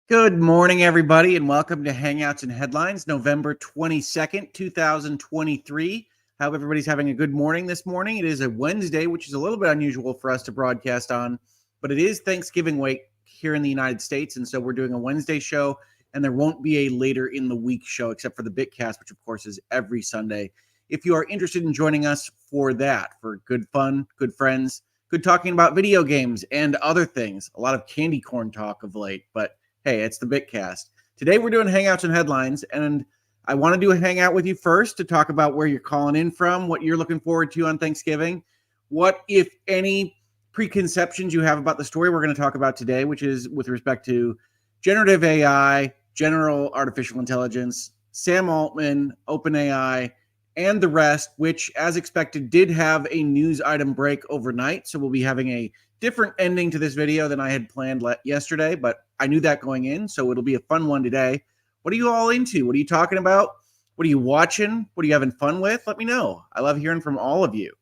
Good morning, everybody, and welcome to Hangouts and Headlines, November 22nd, 2023. I hope everybody's having a good morning this morning. It is a Wednesday, which is a little bit unusual for us to broadcast on, but it is Thanksgiving week here in the United States, and so we're doing a Wednesday show, and there won't be a later in the week show except for the Bitcast, which, of course, is every Sunday. If you are interested in joining us for that, for good fun, good friends, good talking about video games and other things, a lot of candy corn talk of late, but hey, it's the Bitcast. Today we're doing Hangouts and Headlines, and I want to do a hangout with you first to talk about where you're calling in from, what you're looking forward to on Thanksgiving, what, if any, preconceptions you have about the story we're going to talk about today, which is with respect to generative AI, general artificial intelligence, Sam Altman, OpenAI, and the rest, which, as expected, did have a news item break overnight. So we'll be having a different ending to this video than I had planned yesterday, but I knew that going in, so it'll be a fun one today. What are you all into? What are you talking about? What are you watching? What are you having fun with? Let me know. I love hearing from all of you.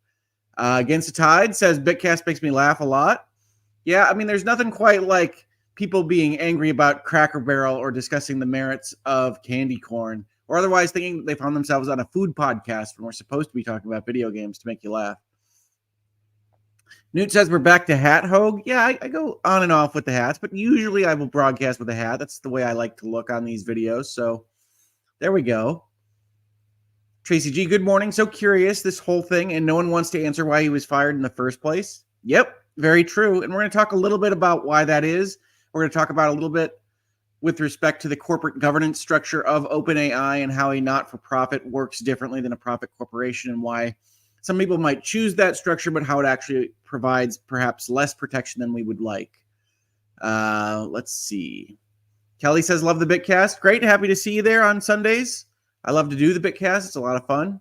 Against the Tide says, Bitcast makes me laugh a lot. Yeah, I mean, there's nothing quite like people being angry about Cracker Barrel or discussing the merits of candy corn, or otherwise thinking they found themselves on a food podcast when we're supposed to be talking about video games to make you laugh. Newt says we're back to hat Hoeg. Yeah, I go on and off with the hats, but usually I will broadcast with a hat. That's the way I like to look on these videos. So there we go. Tracy G, good morning. So curious, this whole thing, and no one wants to answer why he was fired in the first place. Yep, very true. And we're going to talk a little bit about why that is. We're going to talk about a little bit with respect to the corporate governance structure of OpenAI and how a not-for-profit works differently than a profit corporation, and why some people might choose that structure, but how it actually provides perhaps less protection than we would like. Let's see. Kelly says, love the Bitcast. Great. Happy to see you there on Sundays. I love to do the Bitcast. It's a lot of fun.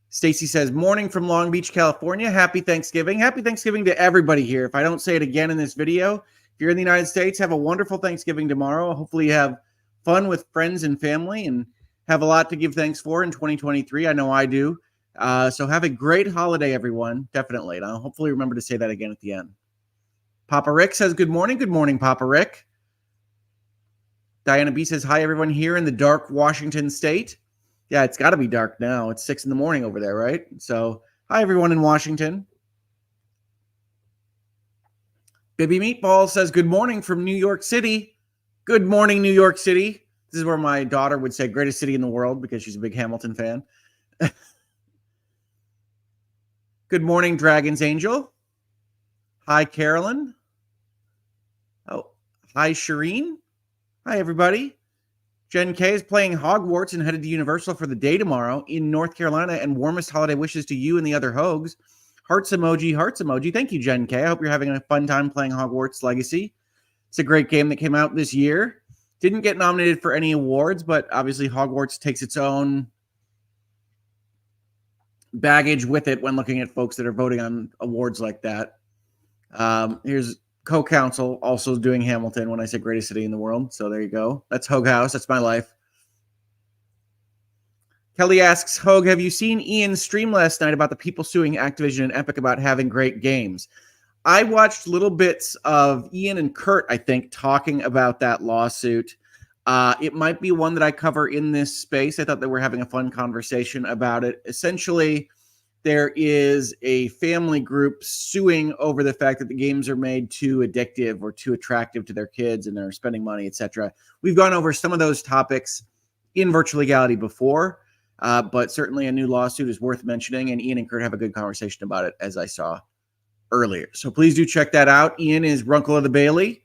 Stacy says, morning from Long Beach, California. Happy Thanksgiving. Happy Thanksgiving to everybody here. If I don't say it again in this video, if you're in the United States, have a wonderful Thanksgiving tomorrow. Hopefully you have fun with friends and family and have a lot to give thanks for in 2023. I know I do. So have a great holiday, everyone. Definitely. And I'll hopefully remember to say that again at the end. Papa Rick says, good morning. Good morning, Papa Rick. Diana B says, hi, everyone here in the dark Washington state. Yeah, it's got to be dark now. It's 6 a.m. over there, right? So hi, everyone in Washington. Bibby Meatball says, good morning from New York City. Good morning, New York City. This is where my daughter would say greatest city in the world because she's a big Hamilton fan. Good morning, Dragon's Angel. Hi, Carolyn. Oh, hi, Shireen. Hi, everybody. Jen K is playing Hogwarts and headed to Universal for the day tomorrow in North Carolina, and warmest holiday wishes to you and the other Hoegs. Hearts emoji, hearts emoji. Thank you, Jen K. I hope you're having a fun time playing Hogwarts Legacy. It's a great game that came out this year. Didn't get nominated for any awards, but obviously Hogwarts takes its own baggage with it when looking at folks that are voting on awards like that. Here's co-counsel also doing Hamilton when I say greatest city in the world. So there you go. That's Hoeg House. That's my life. Kelly asks, Hoeg, have you seen Ian's stream last night about the people suing Activision and Epic about having great games? I watched little bits of Ian and Kurt, I think, talking about that lawsuit. It might be one that I cover in this space. I thought that we're having a fun conversation about it. Essentially, there is a family group suing over the fact that the games are made too addictive or too attractive to their kids and they're spending money, etc. We've gone over some of those topics in Virtual Legality before, but certainly a new lawsuit is worth mentioning, and Ian and Kurt have a good conversation about it, as I saw earlier. So please do check that out. Ian is Runkle of the Bailey.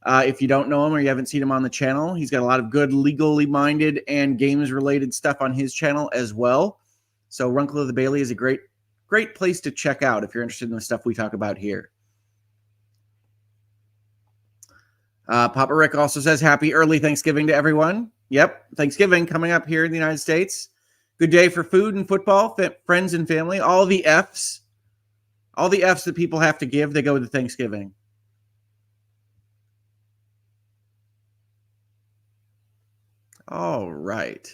If you don't know him or you haven't seen him on the channel, he's got a lot of good legally minded and games related stuff on his channel as well. So Runkle of the Bailey is a great place to check out if you're interested in the stuff we talk about here. Papa Rick also says happy early Thanksgiving to everyone. Yep, Thanksgiving coming up here in the United States. Good day for food and football, friends and family. All the F's that people have to give, they go to Thanksgiving. All right.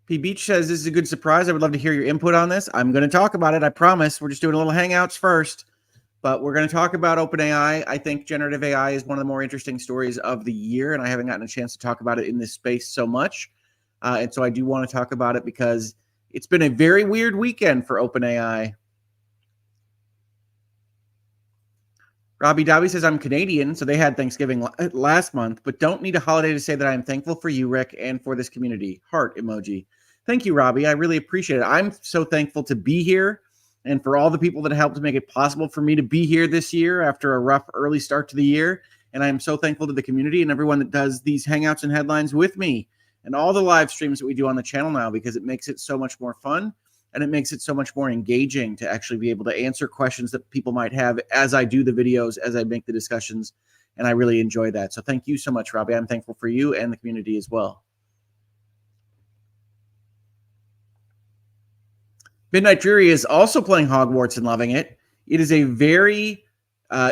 P. Beach says, this is a good surprise. I would love to hear your input on this. I'm going to talk about it. I promise. We're just doing a little Hangouts first. But we're going to talk about OpenAI. I think generative AI is one of the more interesting stories of the year, and I haven't gotten a chance to talk about it in this space so much. And so I do want to talk about it because it's been a very weird weekend for OpenAI. Robbie Dobby says, I'm Canadian, so they had Thanksgiving last month, but don't need a holiday to say that I am thankful for you, Rick, and for this community. Heart emoji. Thank you, Robbie. I really appreciate it. I'm so thankful to be here and for all the people that helped make it possible for me to be here this year after a rough early start to the year. And I am so thankful to the community and everyone that does these Hangouts and Headlines with me and all the live streams that we do on the channel now, because it makes it so much more fun. And it makes it so much more engaging to actually be able to answer questions that people might have as I do the videos, as I make the discussions. And I really enjoy that. So thank you so much, Robbie. I'm thankful for you and the community as well. Midnight Dreary is also playing Hogwarts and loving it. It is a very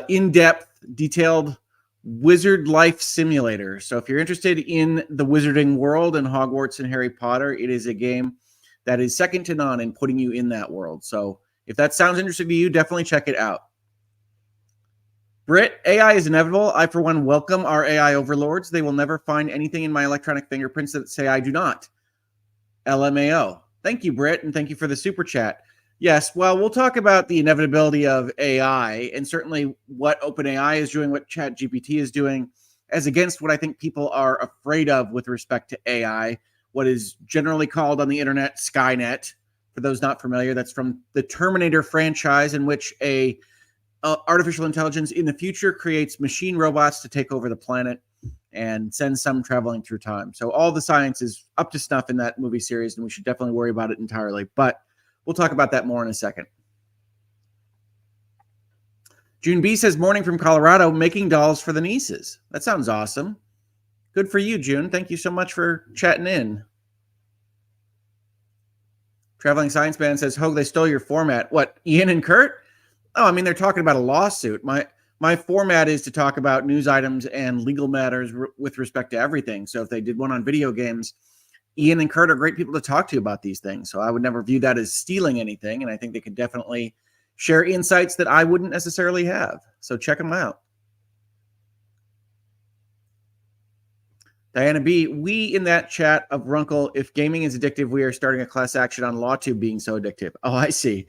in-depth, detailed wizard life simulator. So if you're interested in the wizarding world and Hogwarts and Harry Potter, it is a game that is second to none in putting you in that world. So if that sounds interesting to you, definitely check it out. Britt, AI is inevitable. I, for one, welcome our AI overlords. They will never find anything in my electronic fingerprints that say I do not. LMAO. Thank you, Britt, and thank you for the super chat. Yes, well, we'll talk about the inevitability of AI and certainly what OpenAI is doing, what Chat GPT is doing, as against what I think people are afraid of with respect to AI. What is generally called on the internet Skynet. For those not familiar, that's from the Terminator franchise, in which a artificial intelligence in the future creates machine robots to take over the planet and send some traveling through time. So all the science is up to snuff in that movie series, and we should definitely worry about it entirely. But we'll talk about that more in a second. June B says, morning from Colorado, making dolls for the nieces. That sounds awesome. Good for you, June. Thank you so much for chatting in. Traveling Science Man says, Hoeg, they stole your format. What, Ian and Kurt? Oh, I mean, they're talking about a lawsuit. My format is to talk about news items and legal matters with respect to everything. So if they did one on video games, Ian and Kurt are great people to talk to about these things. So I would never view that as stealing anything. And I think they could definitely share insights that I wouldn't necessarily have. So check them out. Diana B, we in that chat of Runkle, if gaming is addictive, we are starting a class action on LawTube being so addictive. Oh, I see.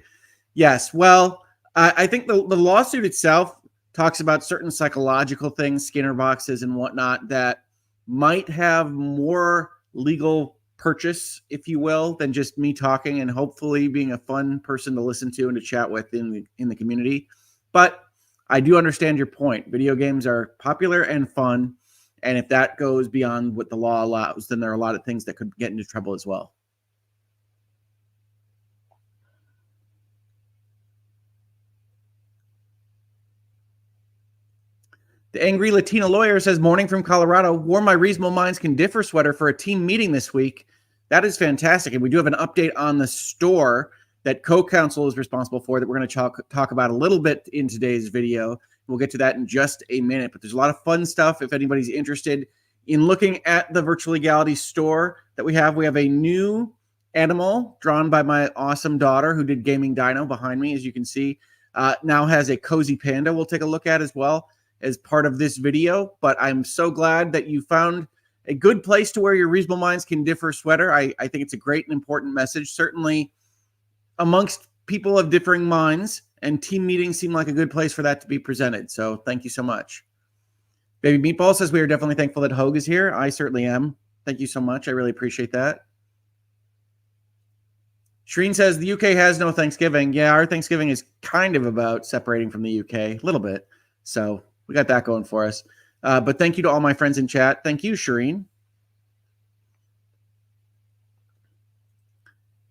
Yes. Well, I think the lawsuit itself talks about certain psychological things, Skinner boxes and whatnot, that might have more legal purchase, if you will, than just me talking and hopefully being a fun person to listen to and to chat with in the community. But I do understand your point. Video games are popular and fun. And if that goes beyond what the law allows, then there are a lot of things that could get into trouble as well. The Angry Latina Lawyer says, morning from Colorado, wore my Reasonable Minds Can Differ sweater for a team meeting this week. That is fantastic. And we do have an update on the store that co-counsel is responsible for that we're going to talk about a little bit in today's video. We'll get to that in just a minute. But there's a lot of fun stuff if anybody's interested in looking at the virtual legality store that we have. We have a new animal drawn by my awesome daughter who did Gaming Dino behind me, as you can see. Now has a cozy panda we'll take a look at as well as part of this video. But I'm so glad that you found a good place to wear your Reasonable Minds Can Differ sweater. I think it's a great and important message, certainly amongst people of differing minds, and team meetings seem like a good place for that to be presented. So thank you so much. Baby Meatball says, we are definitely thankful that Hoeg is here. I certainly am. Thank you so much. I really appreciate that. Shreen says, the UK has no Thanksgiving. Yeah, our Thanksgiving is kind of about separating from the UK, a little bit. So we got that going for us. But thank you to all my friends in chat. Thank you, Shreen.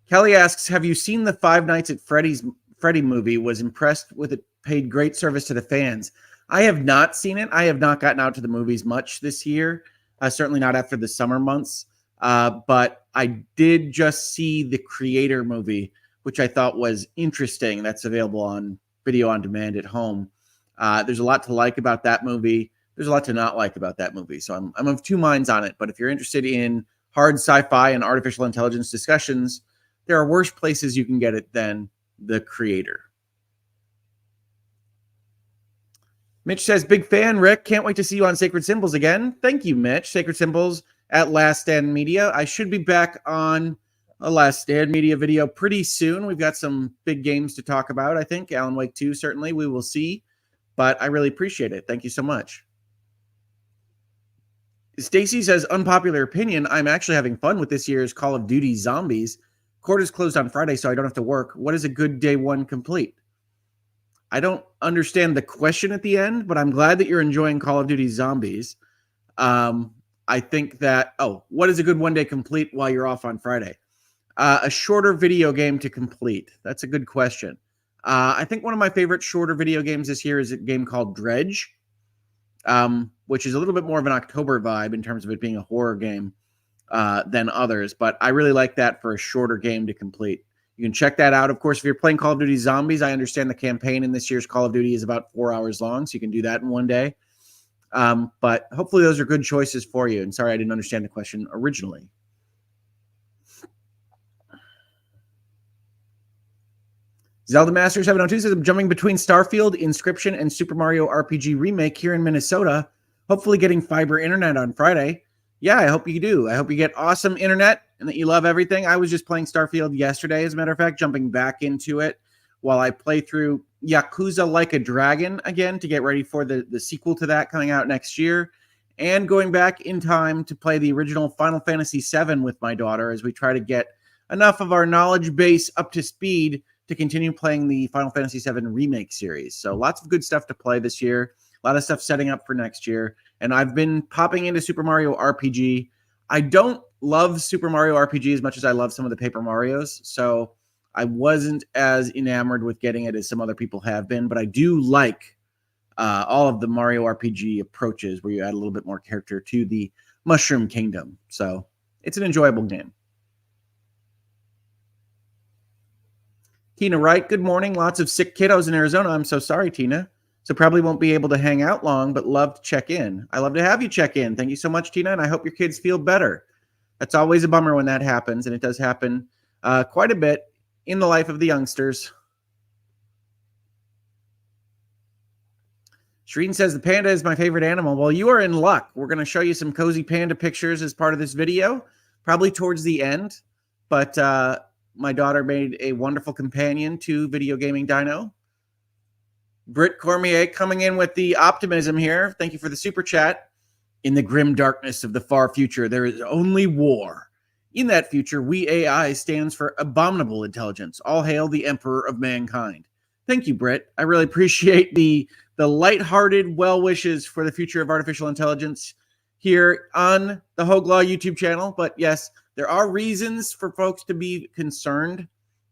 Kelly asks, have you seen the Five Nights at Freddy movie? Was impressed with it, paid great service to the fans. I have not seen it. I have not gotten out to the movies much this year, certainly not after the summer months. But I did just see the Creator movie, which I thought was interesting. That's available on video on demand at home. There's a lot to like about that movie. There's a lot to not like about that movie. So I'm of two minds on it. But if you're interested in hard sci-fi and artificial intelligence discussions, there are worse places you can get it than the Creator. Mitch says, big fan, Rick. Can't wait to see you on Sacred Symbols again. Thank you, Mitch. Sacred Symbols at Last Stand Media. I should be back on a Last Stand Media video pretty soon. We've got some big games to talk about, I think. Alan Wake 2, certainly. We will see. But I really appreciate it. Thank you so much. Stacy says, unpopular opinion, I'm actually having fun with this year's Call of Duty Zombies. Court is closed on Friday, so I don't have to work. What is a good day one complete? I don't understand the question at the end, but I'm glad that you're enjoying Call of Duty Zombies. I think that, what is a good one day complete while you're off on Friday? A shorter video game to complete. That's a good question. I think one of my favorite shorter video games this year is a game called Dredge, which is a little bit more of an October vibe in terms of it being a horror game than others. But I really like that for a shorter game to complete. You can check that out. Of course, if you're playing Call of Duty Zombies, I understand the campaign in this year's Call of Duty is about 4 hours long, so you can do that in one day. But hopefully those are good choices for you. And sorry, I didn't understand the question originally. Zelda Master 702 says, I'm jumping between Starfield, Inscription, and Super Mario RPG Remake here in Minnesota. Hopefully getting fiber internet on Friday. Yeah, I hope you do. I hope you get awesome internet and that you love everything. I was just playing Starfield yesterday, as a matter of fact, jumping back into it while I play through Yakuza Like a Dragon again to get ready for the sequel to that coming out next year, and going back in time to play the original Final Fantasy VII with my daughter as we try to get enough of our knowledge base up to speed to continue playing the Final Fantasy VII Remake series. So lots of good stuff to play this year. A lot of stuff setting up for next year. And I've been popping into Super Mario RPG. I don't love Super Mario RPG as much as I love some of the Paper Marios. So I wasn't as enamored with getting it as some other people have been. But I do like all of the Mario RPG approaches where you add a little bit more character to the Mushroom Kingdom. So it's an enjoyable game. Tina Wright, good morning. Lots of sick kiddos in Arizona. I'm so sorry, Tina. So probably won't be able to hang out long, but love to check in. I love to have you check in. Thank you so much, Tina, and I hope your kids feel better. That's always a bummer when that happens, and it does happen quite a bit in the life of the youngsters. Shreen says, the panda is my favorite animal. Well, you are in luck. We're going to show you some cozy panda pictures as part of this video, probably towards the end. But my daughter made a wonderful companion to Video Gaming Dino. Britt Cormier coming in with the optimism here. Thank you for the super chat. In the grim darkness of the far future, there is only war. In that future, we AI stands for abominable intelligence. All hail the emperor of mankind. Thank you, Britt. I really appreciate the lighthearted well wishes for the future of artificial intelligence here on the Hoeg Law YouTube channel. But yes, there are reasons for folks to be concerned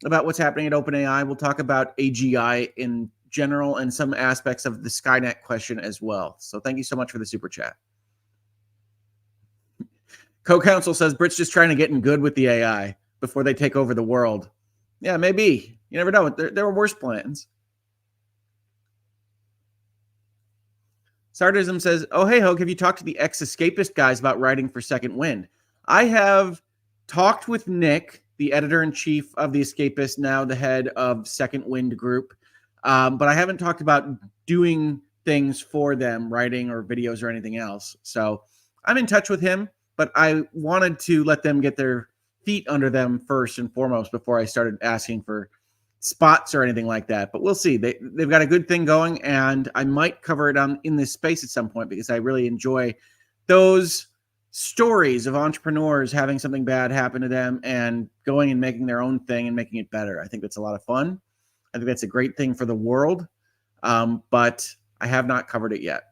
about what's happening at OpenAI. We'll talk about AGI in general and some aspects of the Skynet question as well. So thank you so much for the super chat. Co-counsel says Brit's just trying to get in good with the AI before they take over the world. Yeah, maybe. You never know. There were worse plans. Sardism says, oh, hey, Hoeg, have you talked to the ex-escapist guys about writing for Second Wind? I have talked with Nick, the editor-in-chief of The Escapist, now the head of Second Wind Group, but I haven't talked about doing things for them, writing or videos or anything else. So I'm in touch with him, but I wanted to let them get their feet under them first and foremost before I started asking for spots or anything like that. But we'll see. They've got a good thing going, and I might cover it in this space at some point because I really enjoy those stories of entrepreneurs having something bad happen to them and going and making their own thing and making it better. I think that's a lot of fun. I think that's a great thing for the world, but I have not covered it yet.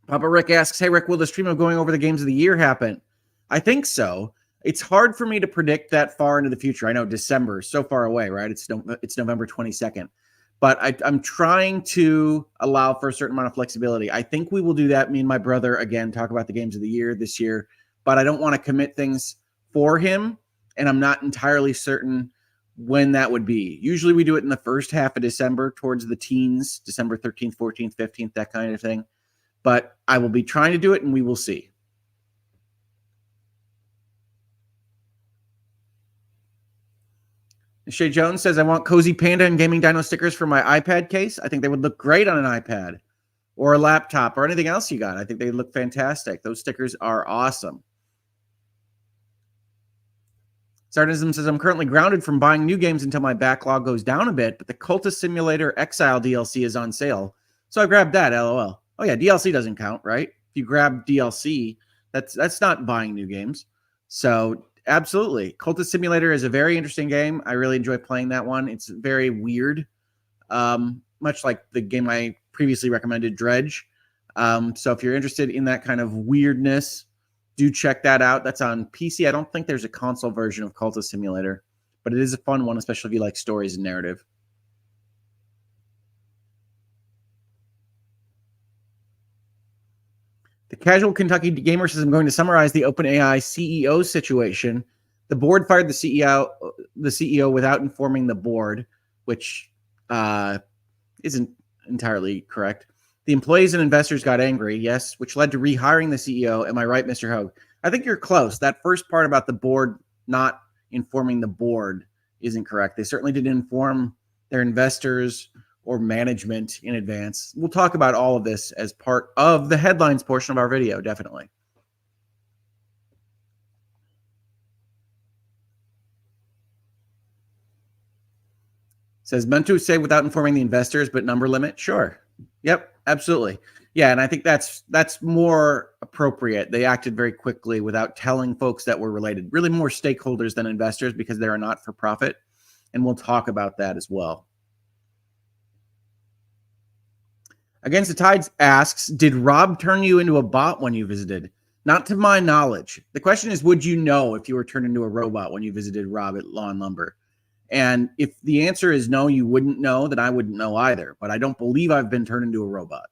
Papa Rick asks, hey, Rick, will the stream of going over the games of the year happen? I think so. It's hard for me to predict that far into the future. I know December is so far away, right? It's November 22nd. But I'm trying to allow for a certain amount of flexibility. I think we will do that. Me and my brother, again, talk about the games of the year this year. But I don't want to commit things for him, and I'm not entirely certain when that would be. Usually we do it in the first half of December towards the teens, December 13th, 14th, 15th, that kind of thing. But I will be trying to do it, and we will see. Shay Jones says, I want Cozy Panda and Gaming Dino stickers for my iPad case. I think they would look great on an iPad or a laptop or anything else you got. I think they look fantastic. Those stickers are awesome. Sardinism says, I'm currently grounded from buying new games until my backlog goes down a bit, but the Cultist Simulator Exile DLC is on sale. So I grabbed that, LOL. Oh yeah, DLC doesn't count, right? If you grab DLC, that's not buying new games. So absolutely. Cultist Simulator is a very interesting game. I really enjoy playing that one. It's very weird, much like the game I previously recommended, Dredge. So if you're interested in that kind of weirdness, do check that out. That's on PC. I don't think there's a console version of Cultist Simulator, but it is a fun one, especially if you like stories and narrative. The Casual Kentucky Gamer says, I'm going to summarize the OpenAI CEO situation. The board fired the CEO without informing the board, which isn't entirely correct. The employees and investors got angry, yes, which led to rehiring the CEO. Am I right, Mr. Hoeg? I think you're close. That first part about the board not informing the board isn't correct. They certainly didn't inform their investors or management in advance. We'll talk about all of this as part of the headlines portion of our video, definitely. Says, meant to say without informing the investors, but number limit? Sure. Yep, absolutely. Yeah, and I think that's more appropriate. They acted very quickly without telling folks that were related. Really more stakeholders than investors because they're a not-for-profit, and we'll talk about that as well. Against the Tides asks, did Rob turn you into a bot when you visited? Not to my knowledge. The question is, would you know if you were turned into a robot when you visited Rob at Law and Lumber? And if the answer is no, you wouldn't know, then I wouldn't know either. But I don't believe I've been turned into a robot.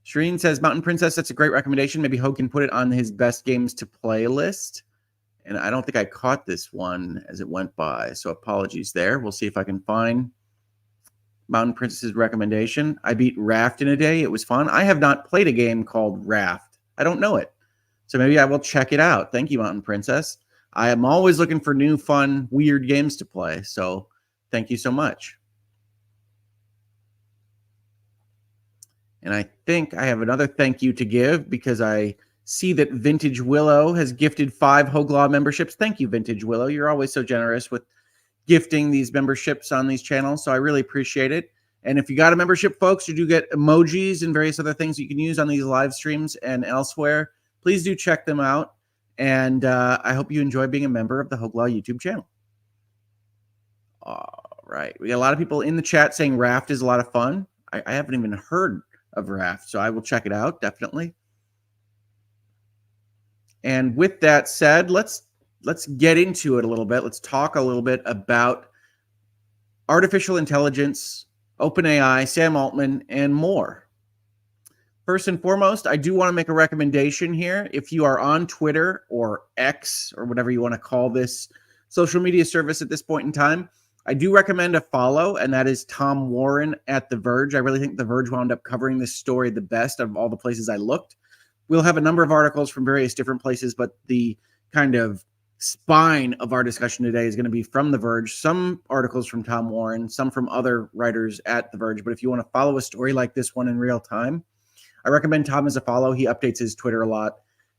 Shreen says, Mountain Princess, that's a great recommendation. Maybe Hoeg can put it on his best games to play list. And I don't think I caught this one as it went by. So apologies there. We'll see if I can find Mountain Princess's recommendation. I beat Raft in a day. It was fun. I have not played a game called Raft. I don't know it. So maybe I will check it out. Thank you, Mountain Princess. I am always looking for new, fun, weird games to play. So thank you so much. And I think I have another thank you to give because I see that Vintage Willow has gifted 5 Hoeg Law memberships. Thank you, Vintage Willow. You're always so generous with gifting these memberships on these channels. So I really appreciate it. And if you got a membership, folks, you do get emojis and various other things you can use on these live streams and elsewhere. Please do check them out. And I hope you enjoy being a member of the Hoeg Law YouTube channel. All right. We got a lot of people in the chat saying Raft is a lot of fun. I haven't even heard of Raft, so I will check it out, definitely. And with that said, let's get into it a little bit. Let's talk a little bit about artificial intelligence, OpenAI, Sam Altman, and more. First and foremost, I do want to make a recommendation here. If you are on Twitter or X or whatever you want to call this social media service at this point in time, I do recommend a follow, and that is Tom Warren at The Verge. I really think The Verge wound up covering this story the best of all the places I looked. We'll have a number of articles from various different places, but the kind of spine of our discussion today is going to be from The Verge, some articles from Tom Warren, some from other writers at The Verge. But if you want to follow a story like this one in real time, I recommend Tom as a follow. He updates his Twitter a lot,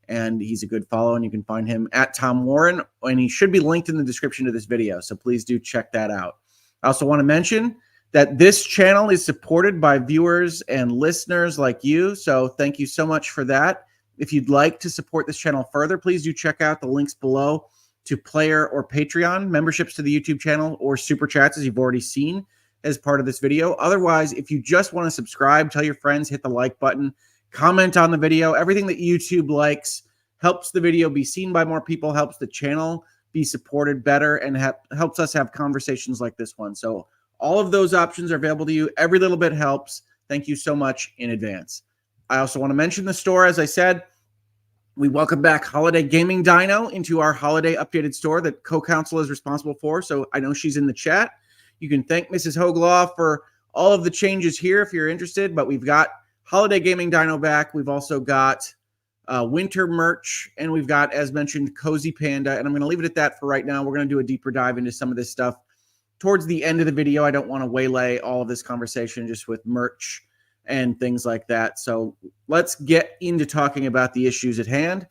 and he's a good follow, and you can find him at Tom Warren, and he should be linked in the description of this video, so please do check that out. I also want to mention that this channel is supported by viewers and listeners like you, so thank you so much for that. If you'd like to support this channel further, please do check out the links below to Player or Patreon, memberships to the YouTube channel, or Super Chats, as you've already seen as part of this video. Otherwise, if you just want to subscribe, tell your friends, hit the like button, comment on the video. Everything that YouTube likes helps the video be seen by more people, helps the channel be supported better, and helps us have conversations like this one. So all of those options are available to you. Every little bit helps. Thank you so much in advance. I also want to mention the store. As I said, we welcome back Holiday Gaming Dino into our holiday updated store that co-counsel is responsible for. So I know she's in the chat. You can thank Mrs. Hoeg Law for all of the changes here if you're interested, but we've got Holiday Gaming Dino back. We've also got winter merch, and we've got, as mentioned, Cozy Panda. And I'm going to leave it at that for right now. We're going to do a deeper dive into some of this stuff towards the end of the video. I don't want to waylay all of this conversation just with merch and things like that. So let's get into talking about the issues at hand.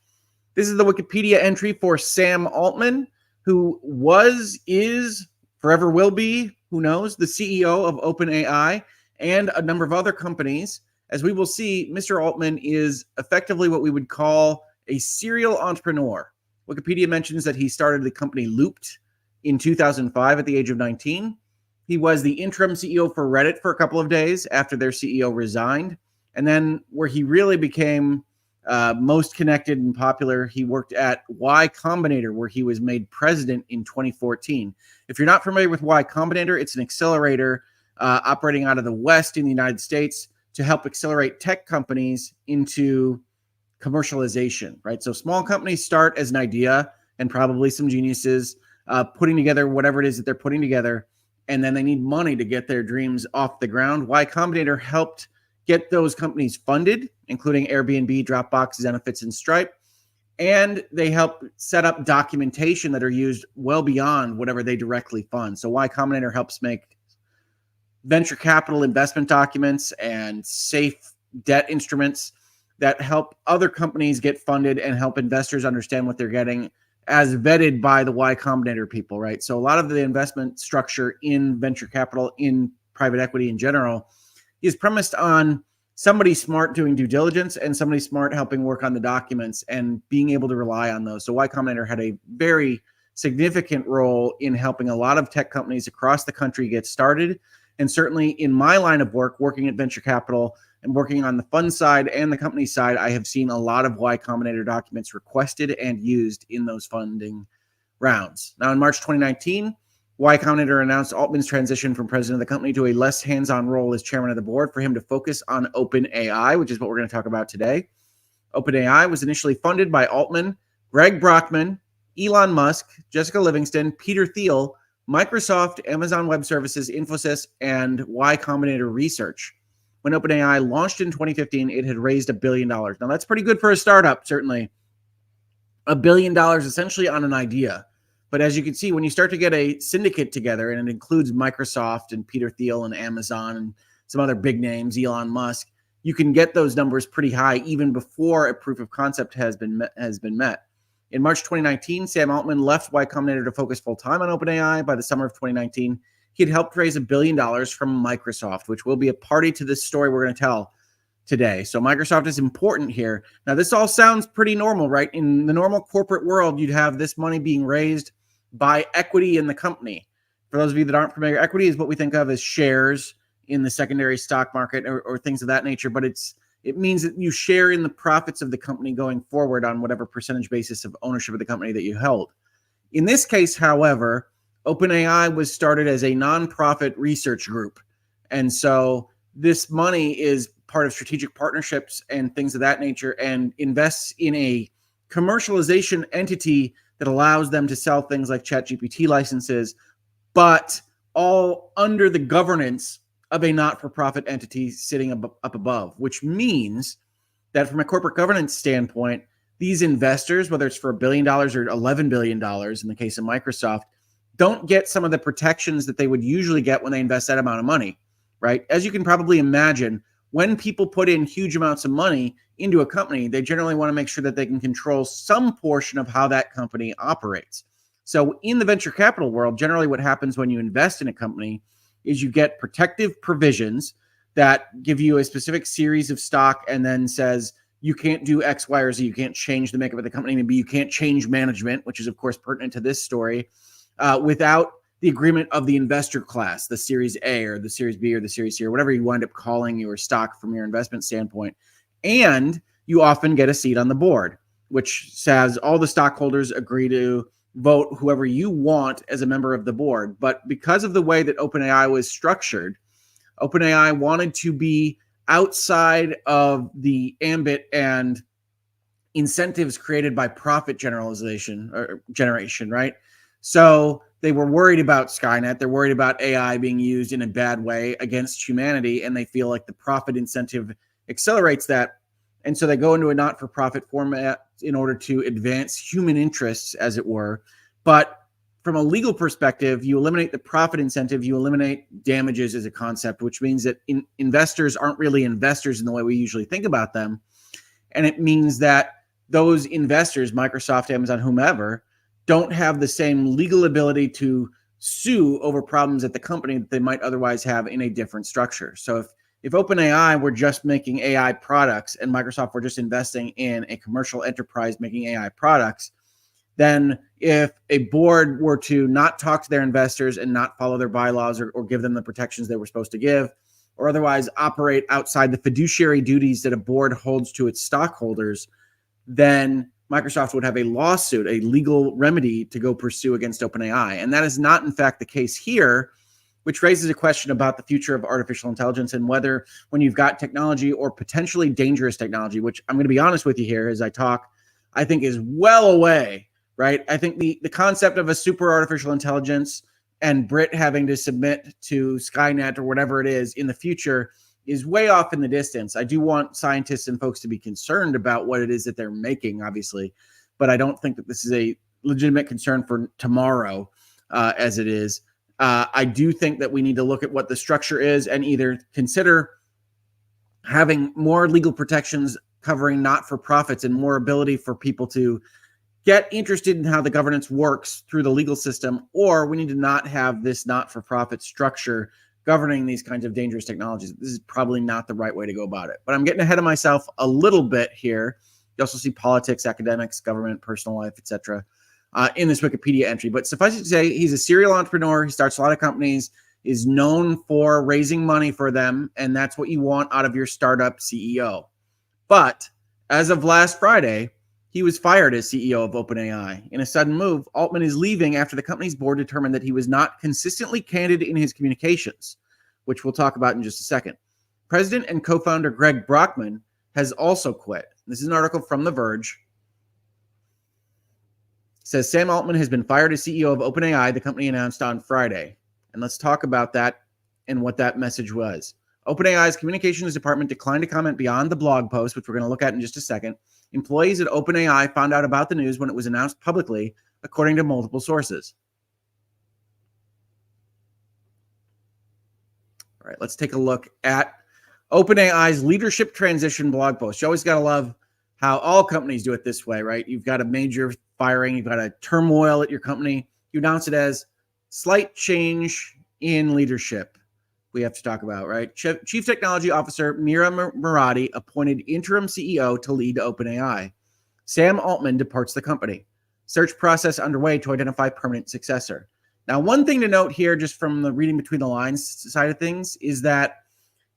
This is the Wikipedia entry for Sam Altman, who was, is, forever will be, who knows, the CEO of OpenAI and a number of other companies. As we will see, Mr. Altman is effectively what we would call a serial entrepreneur. Wikipedia mentions that he started the company Looped in 2005 at the age of 19. He was the interim CEO for Reddit for a couple of days after their CEO resigned. And then where he really became most connected and popular, he worked at Y Combinator, where he was made president in 2014. If you're not familiar with Y Combinator, it's an accelerator operating out of the West in the United States to help accelerate tech companies into commercialization, right? So small companies start as an idea and probably some geniuses putting together whatever it is that they're putting together, and then they need money to get their dreams off the ground. Y Combinator helped get those companies funded, including Airbnb, Dropbox, Zenefits, and Stripe. And they help set up documentation that are used well beyond whatever they directly fund. So Y Combinator helps make venture capital investment documents and safe debt instruments that help other companies get funded and help investors understand what they're getting as vetted by the Y Combinator people, right? So a lot of the investment structure in venture capital, in private equity in general, is premised on somebody smart doing due diligence and somebody smart helping work on the documents and being able to rely on those. So Y Combinator had a very significant role in helping a lot of tech companies across the country get started. And certainly in my line of work, working at venture capital and working on the fund side and the company side, I have seen a lot of Y Combinator documents requested and used in those funding rounds. Now, in March 2019, Y Combinator announced Altman's transition from president of the company to a less hands-on role as chairman of the board for him to focus on OpenAI, which is what we're going to talk about today. OpenAI was initially funded by Altman, Greg Brockman, Elon Musk, Jessica Livingston, Peter Thiel, Microsoft, Amazon Web Services, Infosys, and Y Combinator Research. When OpenAI launched in 2015, it had raised $1 billion. Now, that's pretty good for a startup, certainly. $1 billion essentially on an idea. But as you can see, when you start to get a syndicate together, and it includes Microsoft and Peter Thiel and Amazon and some other big names, Elon Musk, you can get those numbers pretty high even before a proof of concept has been met. In March 2019, Sam Altman left Y Combinator to focus full-time on OpenAI. By the summer of 2019, he had helped raise $1 billion from Microsoft, which will be a party to this story we're going to tell today. So Microsoft is important here. Now, this all sounds pretty normal, right? In the normal corporate world, you'd have this money being raised by equity in the company. For those of you that aren't familiar, equity is what we think of as shares in the secondary stock market or things of that nature, but it means that you share in the profits of the company going forward on whatever percentage basis of ownership of the company that you held. In this case, however, OpenAI was started as a nonprofit research group. And so this money is part of strategic partnerships and things of that nature and invests in a commercialization entity that allows them to sell things like Chat GPT licenses, but all under the governance of a not-for-profit entity sitting up above, which means that from a corporate governance standpoint, these investors, whether it's for $1 billion or $11 billion in the case of Microsoft, don't get some of the protections that they would usually get when they invest that amount of money, right? As you can probably imagine, when people put in huge amounts of money into a company, they generally want to make sure that they can control some portion of how that company operates. So in the venture capital world, generally what happens when you invest in a company is you get protective provisions that give you a specific series of stock and then says you can't do X, Y, or Z. You can't change the makeup of the company. Maybe you can't change management, which is, of course, pertinent to this story, without the agreement of the investor class, the Series A or the Series B or the Series C or whatever you wind up calling your stock from your investment standpoint. And you often get a seat on the board, which says all the stockholders agree to vote whoever you want as a member of the board. But because of the way that OpenAI was structured, OpenAI wanted to be outside of the ambit and incentives created by profit generation, right? So they were worried about Skynet. They're worried about AI being used in a bad way against humanity, and they feel like the profit incentive accelerates that. And so they go into a not-for-profit format in order to advance human interests, as it were. But from a legal perspective, you eliminate the profit incentive, you eliminate damages as a concept, which means that investors aren't really investors in the way we usually think about them. And it means that those investors, Microsoft, Amazon, whomever, don't have the same legal ability to sue over problems at the company that they might otherwise have in a different structure. So if OpenAI were just making AI products and Microsoft were just investing in a commercial enterprise making AI products, then if a board were to not talk to their investors and not follow their bylaws or give them the protections they were supposed to give, or otherwise operate outside the fiduciary duties that a board holds to its stockholders, then Microsoft would have a lawsuit, a legal remedy to go pursue against OpenAI. And that is not, in fact, the case here, which raises a question about the future of artificial intelligence and whether when you've got technology or potentially dangerous technology, which I'm going to be honest with you here as I talk, I think is well away, right? I think the concept of a super artificial intelligence and Brit having to submit to Skynet or whatever it is in the future is way off in the distance. I do want scientists and folks to be concerned about what it is that they're making, obviously, but I don't think that this is a legitimate concern for tomorrow as it is. I do think that we need to look at what the structure is and either consider having more legal protections covering not-for-profits and more ability for people to get interested in how the governance works through the legal system, or we need to not have this not-for-profit structure governing these kinds of dangerous technologies. This is probably not the right way to go about it. But I'm getting ahead of myself a little bit here. You also see politics, academics, government, personal life, etc. In this Wikipedia entry. But suffice it to say, he's a serial entrepreneur. He starts a lot of companies, is known for raising money for them, and that's what you want out of your startup CEO. But as of last Friday, he was fired as CEO of OpenAI. In a sudden move, Altman is leaving after the company's board determined that he was not consistently candid in his communications, which we'll talk about in just a second. President and co-founder Greg Brockman has also quit. This is an article from The Verge. It says Sam Altman has been fired as CEO of OpenAI, the company announced on Friday. And let's talk about that and what that message was. OpenAI's communications department declined to comment beyond the blog post, which we're going to look at in just a second. Employees at OpenAI found out about the news when it was announced publicly, according to multiple sources. All right, let's take a look at OpenAI's leadership transition blog post. You always got to love how all companies do it this way, right? You've got a major firing, you've got a turmoil at your company. You announce it as slight change in leadership. We have to talk about, right? Chief Technology Officer Mira Murati appointed interim CEO to lead OpenAI. Sam Altman departs the company. Search process underway to identify permanent successor. Now, one thing to note here, just from the reading between the lines side of things, is that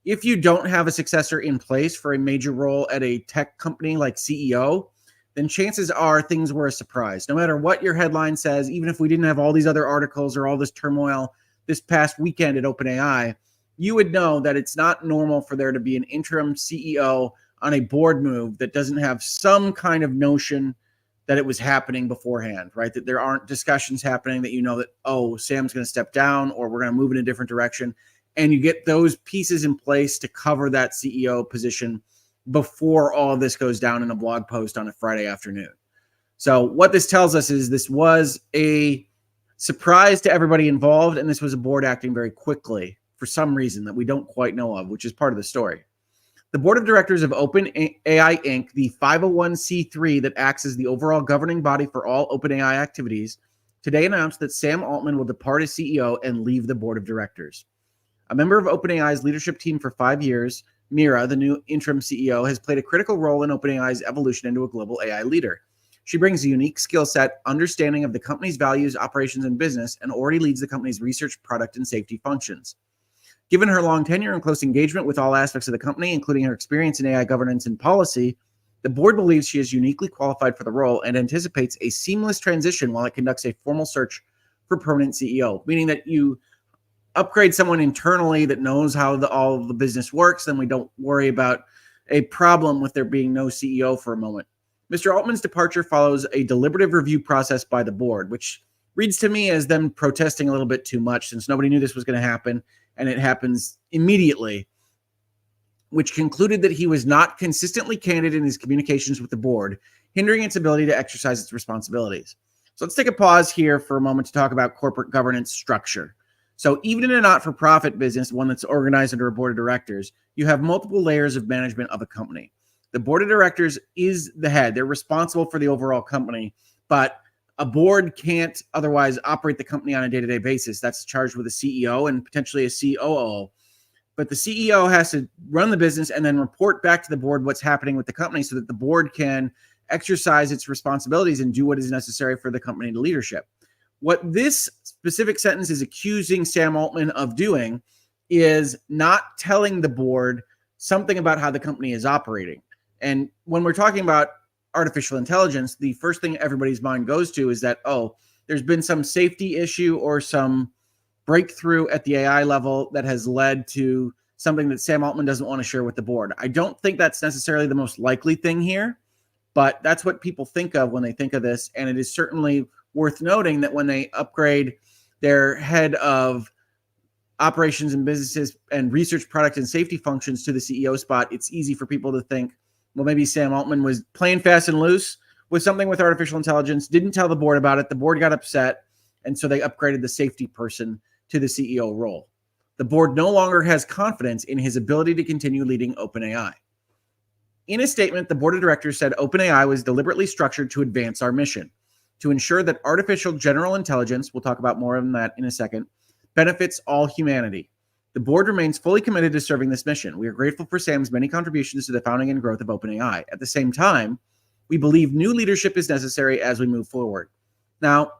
if you don't have a successor in place for a major role at a tech company like CEO, then chances are things were a surprise. No matter what your headline says, even if we didn't have all these other articles or all this turmoil this past weekend at OpenAI, you would know that it's not normal for there to be an interim CEO on a board move that doesn't have some kind of notion that it was happening beforehand, right? That there aren't discussions happening that you know that, oh, Sam's going to step down or we're going to move in a different direction. And you get those pieces in place to cover that CEO position before all of this goes down in a blog post on a Friday afternoon. So what this tells us is this was a surprise to everybody involved, and this was a board acting very quickly for some reason that we don't quite know of, which is part of the story. The board of directors of OpenAI Inc., the 501c3 that acts as the overall governing body for all OpenAI activities, today announced that Sam Altman will depart as CEO and leave the board of directors. A member of OpenAI's leadership team for 5 years, Mira, the new interim CEO, has played a critical role in OpenAI's evolution into a global AI leader. She brings a unique skill set, understanding of the company's values, operations, and business, and already leads the company's research, product, and safety functions. Given her long tenure and close engagement with all aspects of the company, including her experience in AI governance and policy, the board believes she is uniquely qualified for the role and anticipates a seamless transition while it conducts a formal search for permanent CEO, meaning that you upgrade someone internally that knows how all of the business works, then we don't worry about a problem with there being no CEO for a moment. Mr. Altman's departure follows a deliberative review process by the board, which reads to me as them protesting a little bit too much since nobody knew this was going to happen, and it happens immediately. which concluded that he was not consistently candid in his communications with the board, hindering its ability to exercise its responsibilities. So let's take a pause here for a moment to talk about corporate governance structure. So even in a not-for-profit business, one that's organized under a board of directors, you have multiple layers of management of a company. The board of directors is the head. They're responsible for the overall company, but a board can't otherwise operate the company on a day-to-day basis. That's charged with a CEO and potentially a COO. But the CEO has to run the business and then report back to the board what's happening with the company so that the board can exercise its responsibilities and do what is necessary for the company to leadership. What this specific sentence is accusing Sam Altman of doing is not telling the board something about how the company is operating. And when we're talking about artificial intelligence, the first thing everybody's mind goes to is that, oh, there's been some safety issue or some breakthrough at the AI level that has led to something that Sam Altman doesn't want to share with the board. I don't think that's necessarily the most likely thing here, but that's what people think of when they think of this. And it is certainly worth noting that when they upgrade their head of operations and businesses and research, product, and safety functions to the CEO spot, it's easy for people to think, well, maybe Sam Altman was playing fast and loose with something with artificial intelligence, didn't tell the board about it. The board got upset, and so they upgraded the safety person to the CEO role. The board no longer has confidence in his ability to continue leading OpenAI. In a statement, the board of directors said OpenAI was deliberately structured to advance our mission, to ensure that artificial general intelligence, we'll talk about more on that in a second, benefits all humanity. The board remains fully committed to serving this mission. We are grateful for Sam's many contributions to the founding and growth of OpenAI. At the same time, we believe new leadership is necessary as we move forward. Now,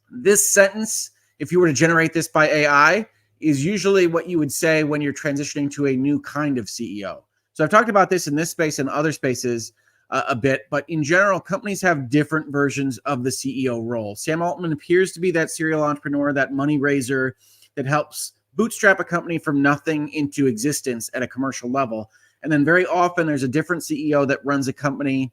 this sentence, if you were to generate this by AI, is usually what you would say when you're transitioning to a new kind of CEO. So I've talked about this in this space and other spaces a bit, but in general, companies have different versions of the CEO role. Sam Altman appears to be that serial entrepreneur, that money raiser that helps bootstrap a company from nothing into existence at a commercial level. And then very often there's a different CEO that runs a company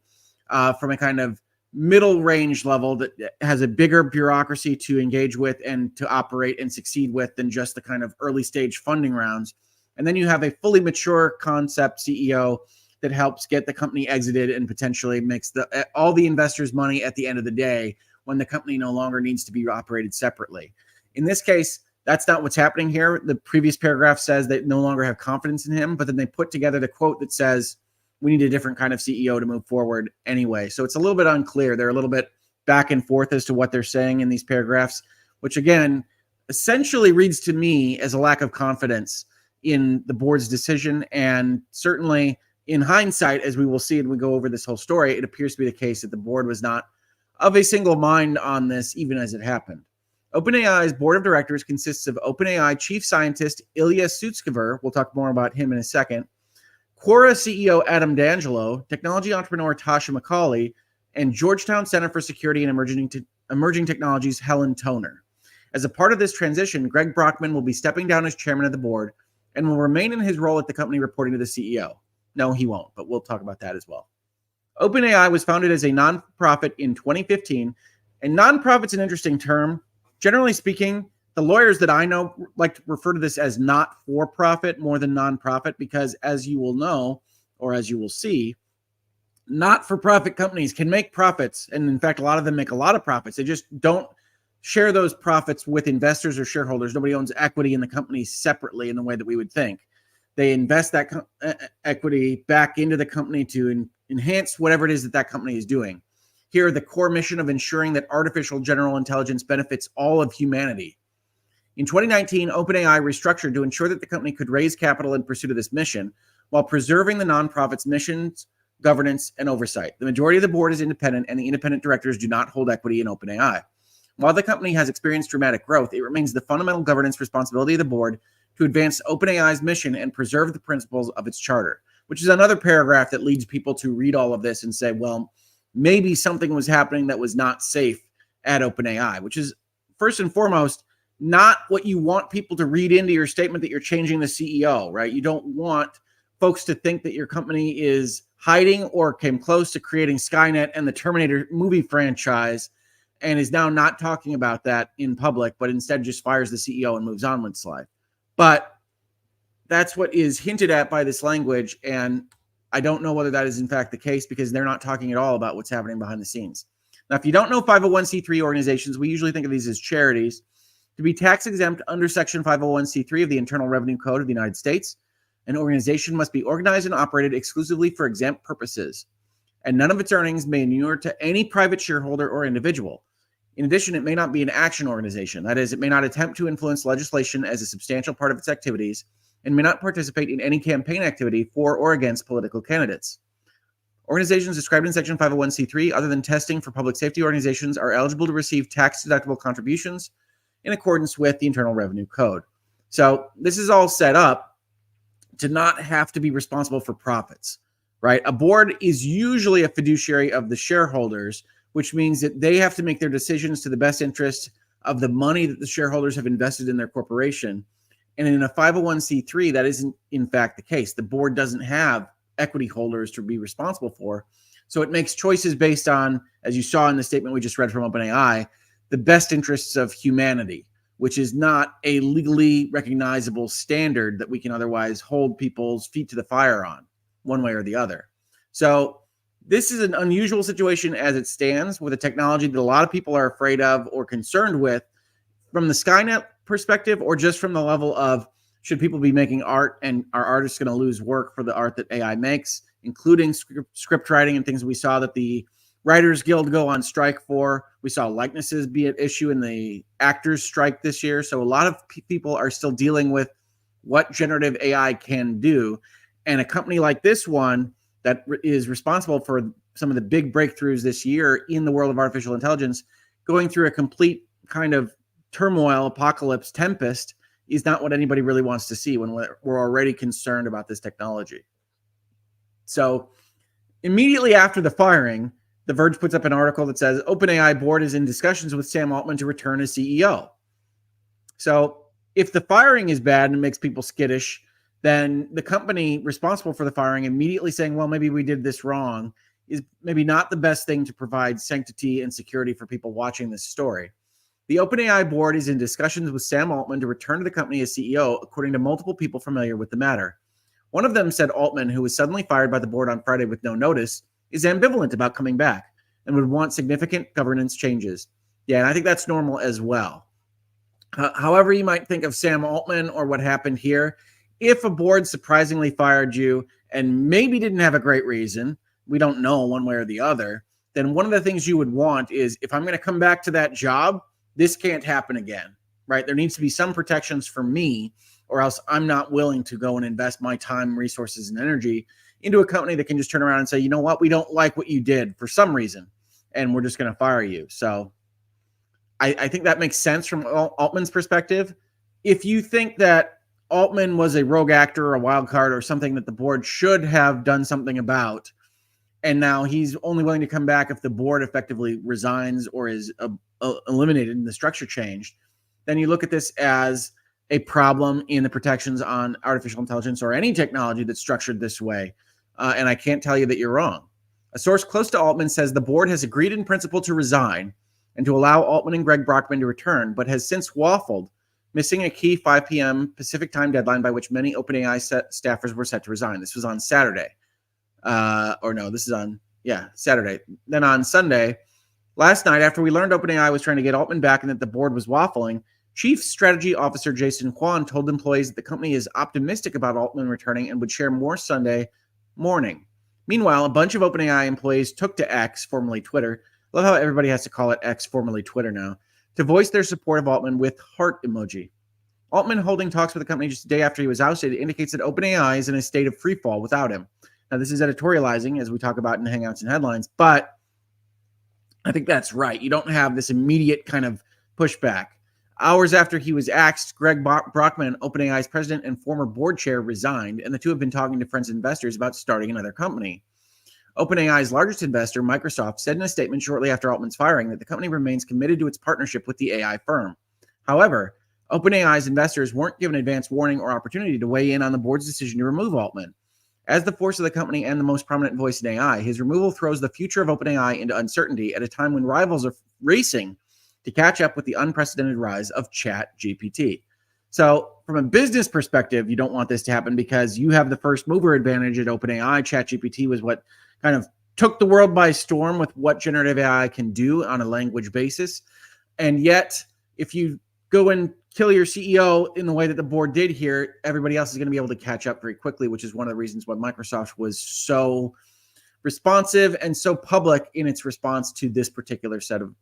from a kind of middle range level that has a bigger bureaucracy to engage with and to operate and succeed with than just the kind of early stage funding rounds. And then you have a fully mature concept CEO that helps get the company exited and potentially makes all the investors' money at the end of the day when the company no longer needs to be operated separately. In this case, that's not what's happening here. The previous paragraph says they no longer have confidence in him, but then they put together the quote that says, we need a different kind of CEO to move forward anyway. So it's a little bit unclear. They're a little bit back and forth as to what they're saying in these paragraphs, which again, essentially reads to me as a lack of confidence in the board's decision. And certainly in hindsight, as we will see and we go over this whole story, it appears to be the case that the board was not of a single mind on this, even as it happened. OpenAI's board of directors consists of OpenAI chief scientist Ilya Sutskever. We'll talk more about him in a second. Quora CEO Adam D'Angelo, technology entrepreneur Tasha McCauley, and Georgetown Center for Security and Emerging Technologies Helen Toner. As a part of this transition, Greg Brockman will be stepping down as chairman of the board and will remain in his role at the company reporting to the CEO. No, he won't, but we'll talk about that as well. OpenAI was founded as a nonprofit in 2015, and nonprofit's an interesting term. Generally speaking, the lawyers that I know like to refer to this as not for profit more than nonprofit because, as you will know, or as you will see, not for profit companies can make profits. And in fact, a lot of them make a lot of profits. They just don't share those profits with investors or shareholders. Nobody owns equity in the company separately in the way that we would think. They invest that equity back into the company to enhance whatever it is that that company is doing. Here, the core mission of ensuring that artificial general intelligence benefits all of humanity. In 2019, OpenAI restructured to ensure that the company could raise capital in pursuit of this mission while preserving the nonprofit's missions, governance, and oversight. The majority of the board is independent, and the independent directors do not hold equity in OpenAI. While the company has experienced dramatic growth, it remains the fundamental governance responsibility of the board to advance OpenAI's mission and preserve the principles of its charter, which is another paragraph that leads people to read all of this and say, well, maybe something was happening that was not safe at OpenAI, which is first and foremost not what you want people to read into your statement that you're changing the CEO, right? You don't want folks to think that your company is hiding or came close to creating Skynet and the Terminator movie franchise and is now not talking about that in public, but instead just fires the CEO and moves on with his life. But that's what is hinted at by this language. And I don't know whether that is in fact the case, because they're not talking at all about what's happening behind the scenes. Now, if you don't know 501c3 organizations, we usually think of these as charities. To be tax exempt under Section 501c3 of the Internal Revenue Code of the United States, an organization must be organized and operated exclusively for exempt purposes, and none of its earnings may inure to any private shareholder or individual. In addition, it may not be an action organization. That is, it may not attempt to influence legislation as a substantial part of its activities, and may not participate in any campaign activity for or against political candidates. Organizations described in Section 501c3, other than testing for public safety organizations, are eligible to receive tax-deductible contributions in accordance with the Internal Revenue Code. So this is all set up to not have to be responsible for profits, right? A board is usually a fiduciary of the shareholders, which means that they have to make their decisions to the best interest of the money that the shareholders have invested in their corporation. And in a 501c3, that isn't in fact the case. The board doesn't have equity holders to be responsible for. So it makes choices based on, as you saw in the statement we just read from OpenAI, the best interests of humanity, which is not a legally recognizable standard that we can otherwise hold people's feet to the fire on, one way or the other. So this is an unusual situation as it stands, with a technology that a lot of people are afraid of or concerned with from the Skynet perspective, or just from the level of, should people be making art and are artists going to lose work for the art that AI makes, including script writing and things we saw that the Writers Guild go on strike for. We saw likenesses be at issue in the actors strike this year. So a lot of people are still dealing with what generative AI can do. And a company like this one that is responsible for some of the big breakthroughs this year in the world of artificial intelligence, going through a complete kind of turmoil, apocalypse, tempest, is not what anybody really wants to see when we're already concerned about this technology. So immediately after the firing, The Verge puts up an article that says OpenAI board is in discussions with Sam Altman to return as CEO. So if the firing is bad and makes people skittish, then the company responsible for the firing immediately saying, well, maybe we did this wrong, is maybe not the best thing to provide sanctity and security for people watching this story. The OpenAI board is in discussions with Sam Altman to return to the company as CEO, according to multiple people familiar with the matter. One of them said Altman, who was suddenly fired by the board on Friday with no notice, is ambivalent about coming back and would want significant governance changes. Yeah, and I think that's normal as well. However you might think of Sam Altman or what happened here, if a board surprisingly fired you and maybe didn't have a great reason, we don't know one way or the other, then one of the things you would want is, if I'm going to come back to that job, this can't happen again, right? There needs to be some protections for me, or else I'm not willing to go and invest my time, resources, and energy into a company that can just turn around and say, you know what, we don't like what you did for some reason, and we're just going to fire you. So I think that makes sense from Altman's perspective. If you think that Altman was a rogue actor or a wild card or something that the board should have done something about, and now he's only willing to come back if the board effectively resigns or is eliminated and the structure changed, then you look at this as a problem in the protections on artificial intelligence or any technology that's structured this way. And I can't tell you that you're wrong. A source close to Altman says the board has agreed in principle to resign and to allow Altman and Greg Brockman to return, but has since waffled, missing a key 5 p.m. Pacific time deadline by which many OpenAI staffers were set to resign. This was on Saturday. Saturday. Then on Sunday, last night, after we learned OpenAI was trying to get Altman back and that the board was waffling, Chief Strategy Officer Jason Kwan told employees that the company is optimistic about Altman returning and would share more Sunday morning. Meanwhile, a bunch of OpenAI employees took to X, formerly Twitter — love how everybody has to call it X, formerly Twitter now — to voice their support of Altman with heart emoji. Altman, holding talks with the company just a day after he was ousted, indicates that OpenAI is in a state of freefall without him. Now, this is editorializing, as we talk about in Hangouts and Headlines, but I think that's right. You don't have this immediate kind of pushback. Hours after he was axed, Greg Brockman, OpenAI's president and former board chair, resigned, and the two have been talking to friends and investors about starting another company. OpenAI's largest investor, Microsoft, said in a statement shortly after Altman's firing that the company remains committed to its partnership with the AI firm. However, OpenAI's investors weren't given advance warning or opportunity to weigh in on the board's decision to remove Altman. As the force of the company and the most prominent voice in AI, his removal throws the future of OpenAI into uncertainty at a time when rivals are racing to catch up with the unprecedented rise of Chat GPT. So from a business perspective, you don't want this to happen because you have the first mover advantage at OpenAI. Chat GPT was what kind of took the world by storm with what generative AI can do on a language basis. And yet, if you go and kill your CEO in the way that the board did here, everybody else is going to be able to catch up very quickly, which is one of the reasons why Microsoft was so responsive and so public in its response to this particular set of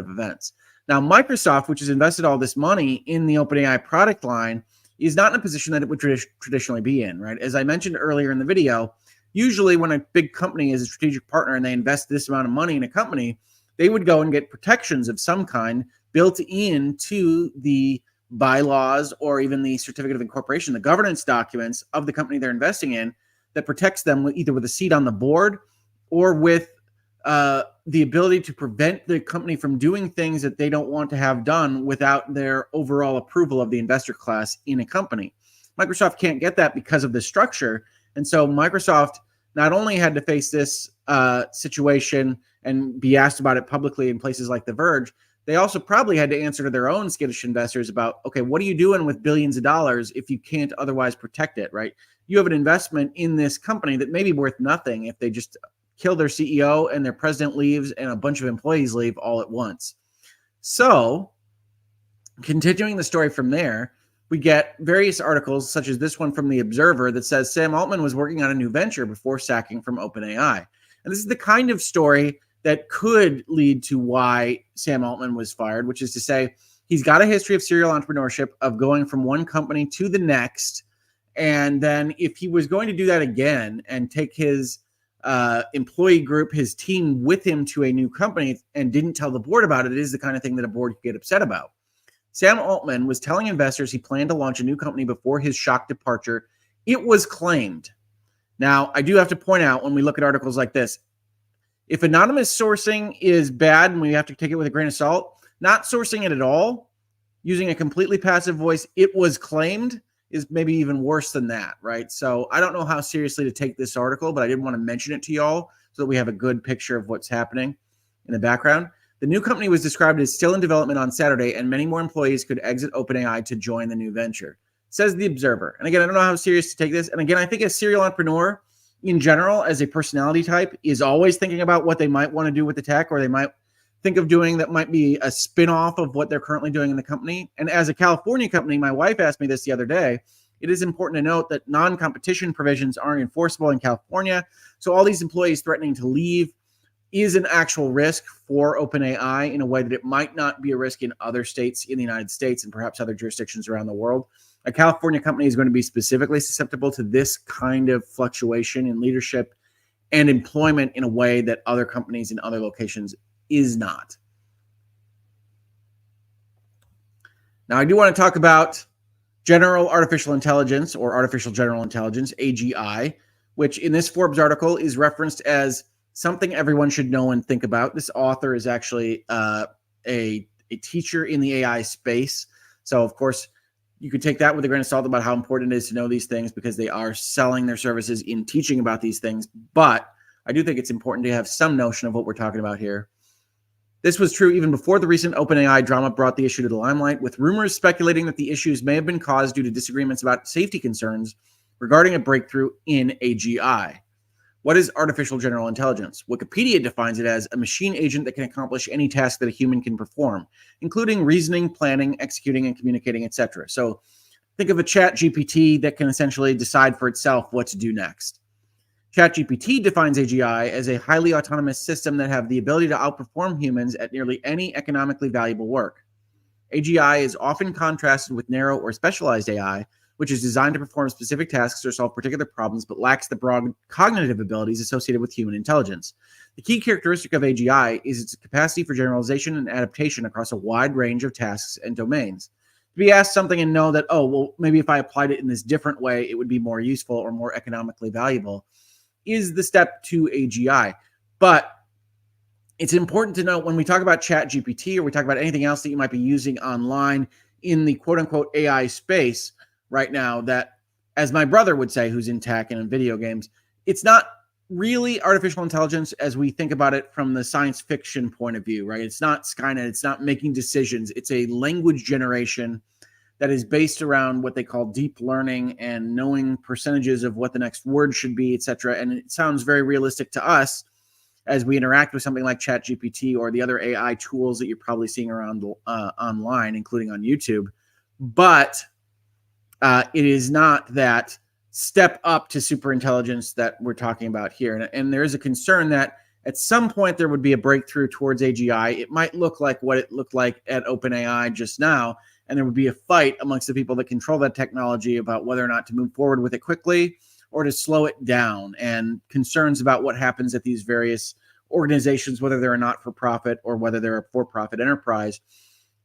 events. Now, Microsoft, which has invested all this money in the OpenAI product line, is not in a position that it would traditionally be in, right? As I mentioned earlier in the video, usually when a big company is a strategic partner and they invest this amount of money in a company, they would go and get protections of some kind built into the bylaws or even the certificate of incorporation, the governance documents of the company they're investing in, that protects them either with a seat on the board or with the ability to prevent the company from doing things that they don't want to have done without their overall approval of the investor class in a company. Microsoft can't get that because of the structure. And so Microsoft not only had to face this situation and be asked about it publicly in places like The Verge, they also probably had to answer to their own skittish investors about, okay, what are you doing with billions of dollars if you can't otherwise protect it, right? You have an investment in this company that may be worth nothing if they just kill their CEO and their president leaves and a bunch of employees leave all at once. So, continuing the story from there, we get various articles such as this one from The Observer that says Sam Altman was working on a new venture before sacking from OpenAI. And this is the kind of story that could lead to why Sam Altman was fired, which is to say he's got a history of serial entrepreneurship, of going from one company to the next. And then if he was going to do that again and take his employee group, his team with him to a new company and didn't tell the board about it, it is the kind of thing that a board could get upset about. Sam Altman was telling investors he planned to launch a new company before his shock departure. It was claimed. Now, I do have to point out when we look at articles like this, if anonymous sourcing is bad and we have to take it with a grain of salt, not sourcing it at all, using a completely passive voice, it was claimed, is maybe even worse than that, right? So I don't know how seriously to take this article, but I did want to mention it to y'all so that we have a good picture of what's happening in the background. The new company was described as still in development on Saturday, and many more employees could exit OpenAI to join the new venture, says The Observer. And again, I don't know how serious to take this. And again, I think a serial entrepreneur in general, as a personality type, is always thinking about what they might want to do with the tech, or they might think of doing that might be a spin-off of what they're currently doing in the company. And as a California company, my wife asked me this the other day, it is important to note that non-competition provisions aren't enforceable in California. So all these employees threatening to leave is an actual risk for OpenAI in a way that it might not be a risk in other states in the United States and perhaps other jurisdictions around the world. A California company is going to be specifically susceptible to this kind of fluctuation in leadership and employment in a way that other companies in other locations is not. Now, I do want to talk about general artificial intelligence, or artificial general intelligence, AGI, which in this Forbes article is referenced as something everyone should know and think about. This author is actually a teacher in the AI space. So, of course, you could take that with a grain of salt about how important it is to know these things because they are selling their services in teaching about these things. But I do think it's important to have some notion of what we're talking about here. This was true even before the recent OpenAI drama brought the issue to the limelight, with rumors speculating that the issues may have been caused due to disagreements about safety concerns regarding a breakthrough in AGI. What is artificial general intelligence? Wikipedia defines it as a machine agent that can accomplish any task that a human can perform, including reasoning, planning, executing, and communicating, etc. So think of a Chat GPT that can essentially decide for itself what to do next. Chat GPT defines AGI as a highly autonomous system that have the ability to outperform humans at nearly any economically valuable work. AGI is often contrasted with narrow or specialized AI, which is designed to perform specific tasks or solve particular problems, but lacks the broad cognitive abilities associated with human intelligence. The key characteristic of AGI is its capacity for generalization and adaptation across a wide range of tasks and domains. To be asked something and know that, oh, well, maybe if I applied it in this different way, it would be more useful or more economically valuable, is the step to AGI. But it's important to note when we talk about Chat GPT or we talk about anything else that you might be using online in the quote-unquote AI space, right now, that, as my brother would say, who's in tech and in video games, it's not really artificial intelligence as we think about it from the science fiction point of view, right? It's not Skynet. It's not making decisions. It's a language generation that is based around what they call deep learning and knowing percentages of what the next word should be, et cetera. And it sounds very realistic to us as we interact with something like Chat GPT or the other AI tools that you're probably seeing around online, including on YouTube. But it is not that step up to superintelligence that we're talking about here. And there is a concern that at some point there would be a breakthrough towards AGI. It might look like what it looked like at OpenAI just now, and there would be a fight amongst the people that control that technology about whether or not to move forward with it quickly or to slow it down, and concerns about what happens at these various organizations, whether they're a not-for-profit or whether they're a for-profit enterprise,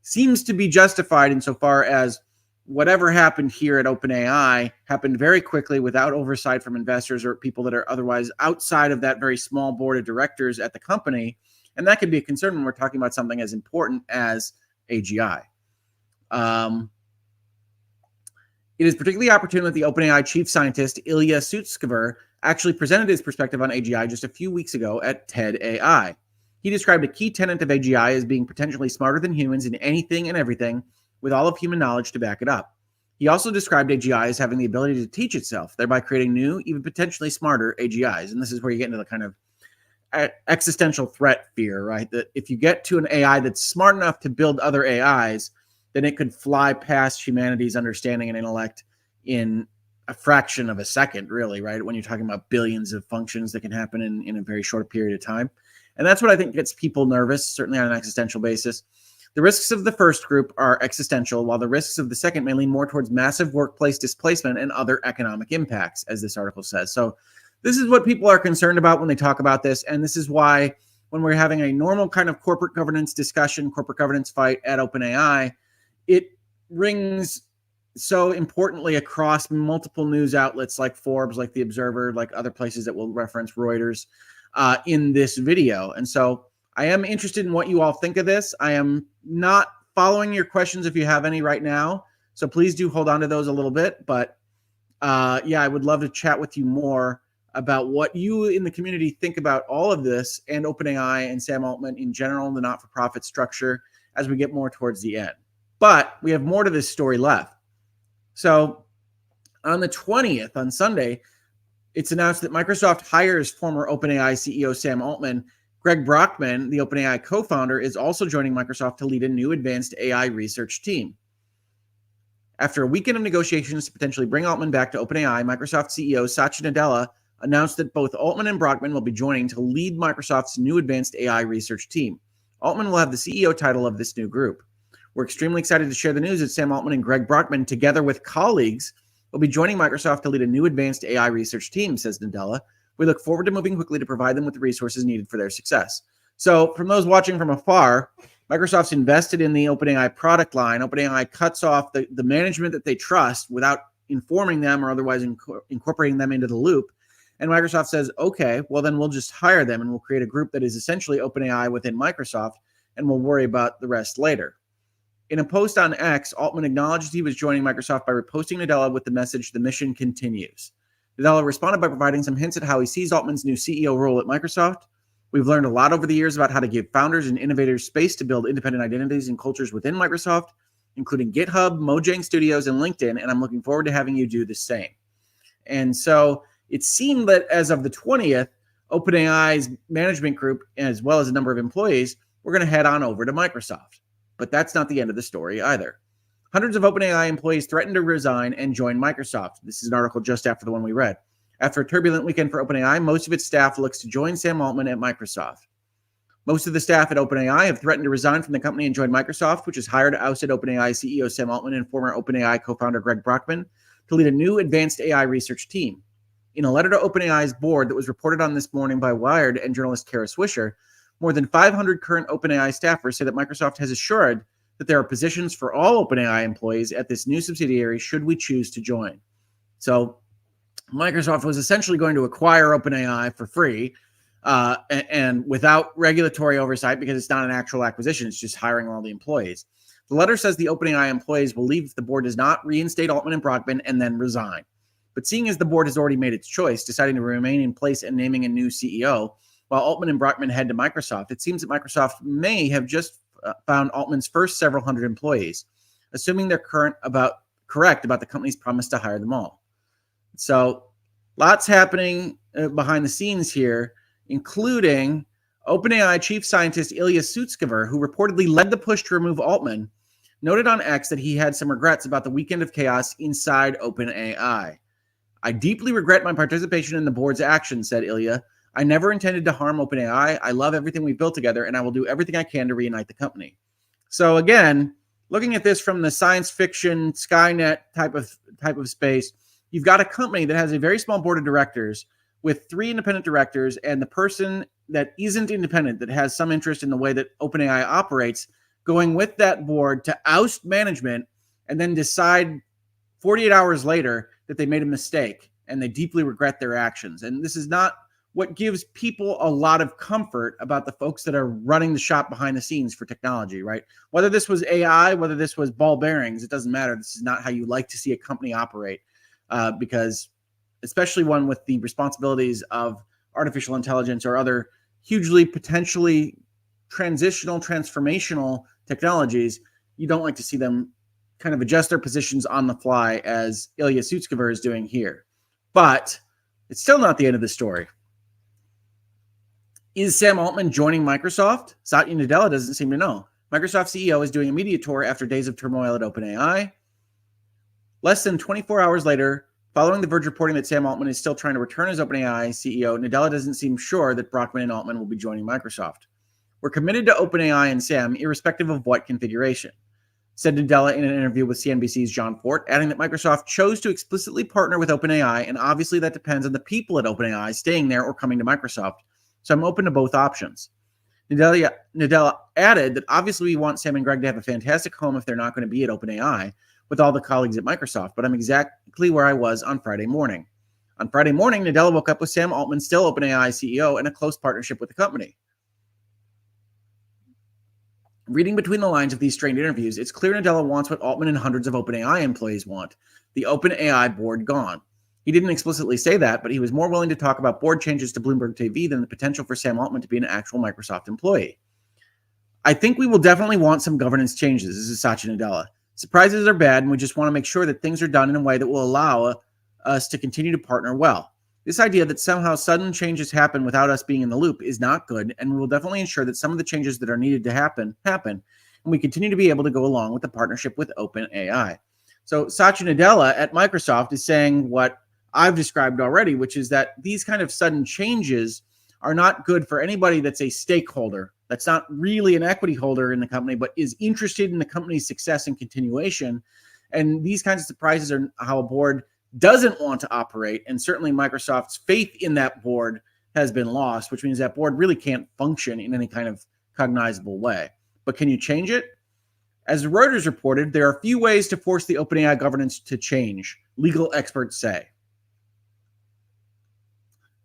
seems to be justified insofar as whatever happened here at OpenAI happened very quickly without oversight from investors or people that are otherwise outside of that very small board of directors at the company. And that could be a concern when we're talking about something as important as AGI. It is particularly opportune that the OpenAI chief scientist, Ilya Sutskever, actually presented his perspective on AGI just a few weeks ago at TED AI. He described a key tenet of AGI as being potentially smarter than humans in anything and everything, with all of human knowledge to back it up. He also described AGI as having the ability to teach itself, thereby creating new, even potentially smarter AGIs. And this is where you get into the kind of existential threat fear, right? That if you get to an AI that's smart enough to build other AIs, then it could fly past humanity's understanding and intellect in a fraction of a second, really, right? When you're talking about billions of functions that can happen in a very short period of time. And that's what I think gets people nervous, certainly on an existential basis. The risks of the first group are existential, while the risks of the second may lean more towards massive workplace displacement and other economic impacts, as this article says. So this is what people are concerned about when they talk about this. And this is why when we're having a normal kind of corporate governance discussion, corporate governance fight at OpenAI, it rings so importantly across multiple news outlets like Forbes, like The Observer, like other places that will reference Reuters in this video. And so I am interested in what you all think of this. I am not following your questions if you have any right now, so please do hold on to those a little bit. But yeah, I would love to chat with you more about what you in the community think about all of this and OpenAI and Sam Altman in general, the not-for-profit structure, as we get more towards the end. But we have more to this story left. So on the 20th, on Sunday, it's announced that Microsoft hires former OpenAI CEO Sam Altman. Greg Brockman, the OpenAI co-founder, is also joining Microsoft to lead a new advanced AI research team. After a weekend of negotiations to potentially bring Altman back to OpenAI, Microsoft CEO Satya Nadella announced that both Altman and Brockman will be joining to lead Microsoft's new advanced AI research team. Altman will have the CEO title of this new group. We're extremely excited to share the news that Sam Altman and Greg Brockman, together with colleagues, will be joining Microsoft to lead a new advanced AI research team, says Nadella. We look forward to moving quickly to provide them with the resources needed for their success. So from those watching from afar, Microsoft's invested in the OpenAI product line. OpenAI cuts off the management that they trust without informing them or otherwise incorporating them into the loop. And Microsoft says, okay, well, then we'll just hire them and we'll create a group that is essentially OpenAI within Microsoft, and we'll worry about the rest later. In a post on X, Altman acknowledged he was joining Microsoft by reposting Nadella with the message, "The mission continues." Nadella responded by providing some hints at how he sees Altman's new CEO role at Microsoft. We've learned a lot over the years about how to give founders and innovators space to build independent identities and cultures within Microsoft, including GitHub, Mojang Studios, and LinkedIn, and I'm looking forward to having you do the same. And so it seemed that as of the 20th, OpenAI's management group, as well as a number of employees, were going to head on over to Microsoft. But that's not the end of the story either. Hundreds of OpenAI employees threatened to resign and join Microsoft. This is an article just after the one we read. After a turbulent weekend for OpenAI, most of its staff looks to join Sam Altman at Microsoft. Most of the staff at OpenAI have threatened to resign from the company and join Microsoft, which has hired ousted OpenAI CEO Sam Altman and former OpenAI co-founder Greg Brockman to lead a new advanced AI research team. In a letter to OpenAI's board that was reported on this morning by Wired and journalist Kara Swisher, more than 500 current OpenAI staffers say that Microsoft has assured that there are positions for all OpenAI employees at this new subsidiary should we choose to join. So Microsoft was essentially going to acquire OpenAI for free and without regulatory oversight, because it's not an actual acquisition. It's just hiring all the employees. The letter says the OpenAI employees will leave if the board does not reinstate Altman and Brockman and then resign. But seeing as the board has already made its choice, deciding to remain in place and naming a new CEO, while Altman and Brockman head to Microsoft, it seems that Microsoft may have just found Altman's first several hundred employees. assuming they're correct about the company's promise to hire them all. So lots happening behind the scenes here, including OpenAI chief scientist Ilya Sutskever, who reportedly led the push to remove Altman, noted on X that he had some regrets about the weekend of chaos inside OpenAI. I deeply regret my participation in the board's actions, said Ilya. I never intended to harm OpenAI. I love everything we built together, and I will do everything I can to reunite the company. So again, looking at this from the science fiction Skynet type of space, you've got a company that has a very small board of directors with 3 independent directors, and the person that isn't independent, that has some interest in the way that OpenAI operates, going with that board to oust management and then decide 48 hours later that they made a mistake and they deeply regret their actions. And this is not what gives people a lot of comfort about the folks that are running the shop behind the scenes for technology, right? Whether this was AI, whether this was ball bearings, it doesn't matter. This is not how you like to see a company operate, because especially one with the responsibilities of artificial intelligence or other hugely potentially transformational technologies, you don't like to see them kind of adjust their positions on the fly, as Ilya Sutskever is doing here. But it's still not the end of the story. Is Sam Altman joining Microsoft? Satya Nadella doesn't seem to know. Microsoft CEO is doing a media tour after days of turmoil at OpenAI. Less than 24 hours later, following The Verge reporting that Sam Altman is still trying to return as OpenAI CEO, Nadella doesn't seem sure that Brockman and Altman will be joining Microsoft. We're committed to OpenAI and Sam, irrespective of what configuration, said Nadella in an interview with CNBC's John Fort, adding that Microsoft chose to explicitly partner with OpenAI, and obviously that depends on the people at OpenAI staying there or coming to Microsoft. So I'm open to both options. Nadella added that obviously we want Sam and Greg to have a fantastic home if they're not going to be at OpenAI with all the colleagues at Microsoft, but I'm exactly where I was on Friday morning. On Friday morning, Nadella woke up with Sam Altman, still OpenAI CEO, and a close partnership with the company. Reading between the lines of these strained interviews, it's clear Nadella wants what Altman and hundreds of OpenAI employees want: the OpenAI board gone. He didn't explicitly say that, but he was more willing to talk about board changes to Bloomberg TV than the potential for Sam Altman to be an actual Microsoft employee. I think we will definitely want some governance changes. This is Satya Nadella. Surprises are bad, and we just want to make sure that things are done in a way that will allow us to continue to partner well. This idea that somehow sudden changes happen without us being in the loop is not good, and we will definitely ensure that some of the changes that are needed to happen, and we continue to be able to go along with the partnership with OpenAI. So Satya Nadella at Microsoft is saying what I've described already, which is that these kind of sudden changes are not good for anybody that's a stakeholder, that's not really an equity holder in the company, but is interested in the company's success and continuation. And these kinds of surprises are how a board doesn't want to operate. And certainly Microsoft's faith in that board has been lost, which means that board really can't function in any kind of cognizable way. But can you change it? As Reuters reported, there are a few ways to force the OpenAI governance to change, legal experts say.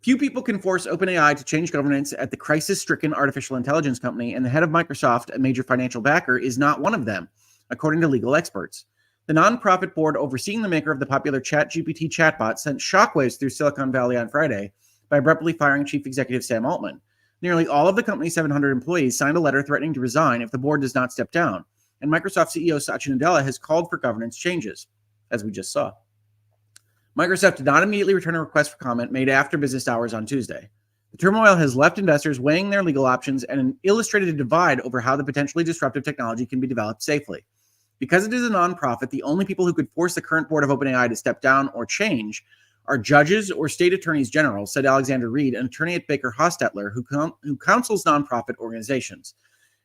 Few people can force OpenAI to change governance at the crisis-stricken artificial intelligence company, and the head of Microsoft, a major financial backer, is not one of them, according to legal experts. The nonprofit board overseeing the maker of the popular Chat GPT chatbot sent shockwaves through Silicon Valley on Friday by abruptly firing Chief Executive Sam Altman. Nearly all of the company's 700 employees signed a letter threatening to resign if the board does not step down, and Microsoft CEO Satya Nadella has called for governance changes, as we just saw. Microsoft did not immediately return a request for comment made after business hours on Tuesday. The turmoil has left investors weighing their legal options and illustrated a divide over how the potentially disruptive technology can be developed safely. Because it is a nonprofit, the only people who could force the current board of OpenAI to step down or change are judges or state attorneys general, said Alexander Reed, an attorney at Baker Hostetler, who counsels nonprofit organizations.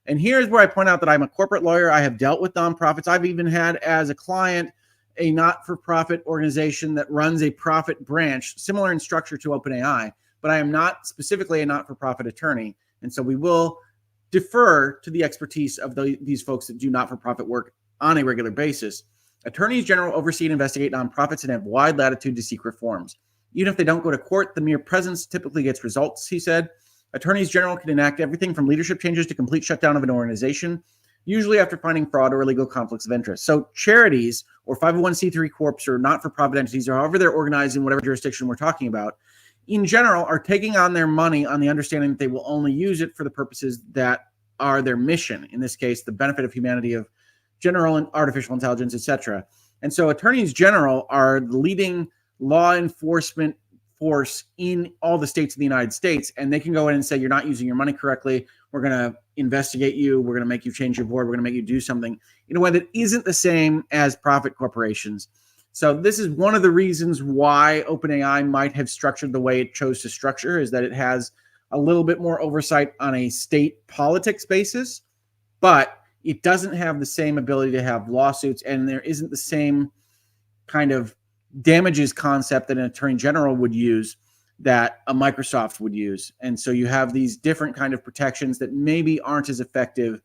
And here's where I point out that I'm a corporate lawyer. I have dealt with nonprofits. I've even had as a client a not-for-profit organization that runs a profit branch, similar in structure to OpenAI, but I am not specifically a not-for-profit attorney. And so we will defer to the expertise of these folks that do not-for-profit work on a regular basis. Attorneys general oversee and investigate nonprofits and have wide latitude to seek reforms. Even if they don't go to court, the mere presence typically gets results, he said. Attorneys general can enact everything from leadership changes to complete shutdown of an organization, usually after finding fraud or illegal conflicts of interest. So charities or 501c3 corps or not-for-profit entities, or however they're organized in whatever jurisdiction we're talking about, in general are taking on their money on the understanding that they will only use it for the purposes that are their mission. In this case, the benefit of humanity, of general and artificial intelligence, etc. And so attorneys general are the leading law enforcement force in all the states of the United States, and they can go in and say, you're not using your money correctly. We're going to investigate you. We're going to make you change your board. We're going to make you do something in a way that isn't the same as profit corporations. So this is one of the reasons why OpenAI might have structured the way it chose to structure, is that it has a little bit more oversight on a state politics basis, but it doesn't have the same ability to have lawsuits, and there isn't the same kind of damages concept that an attorney general would use that a Microsoft would use. And so you have these different kind of protections that maybe aren't as effective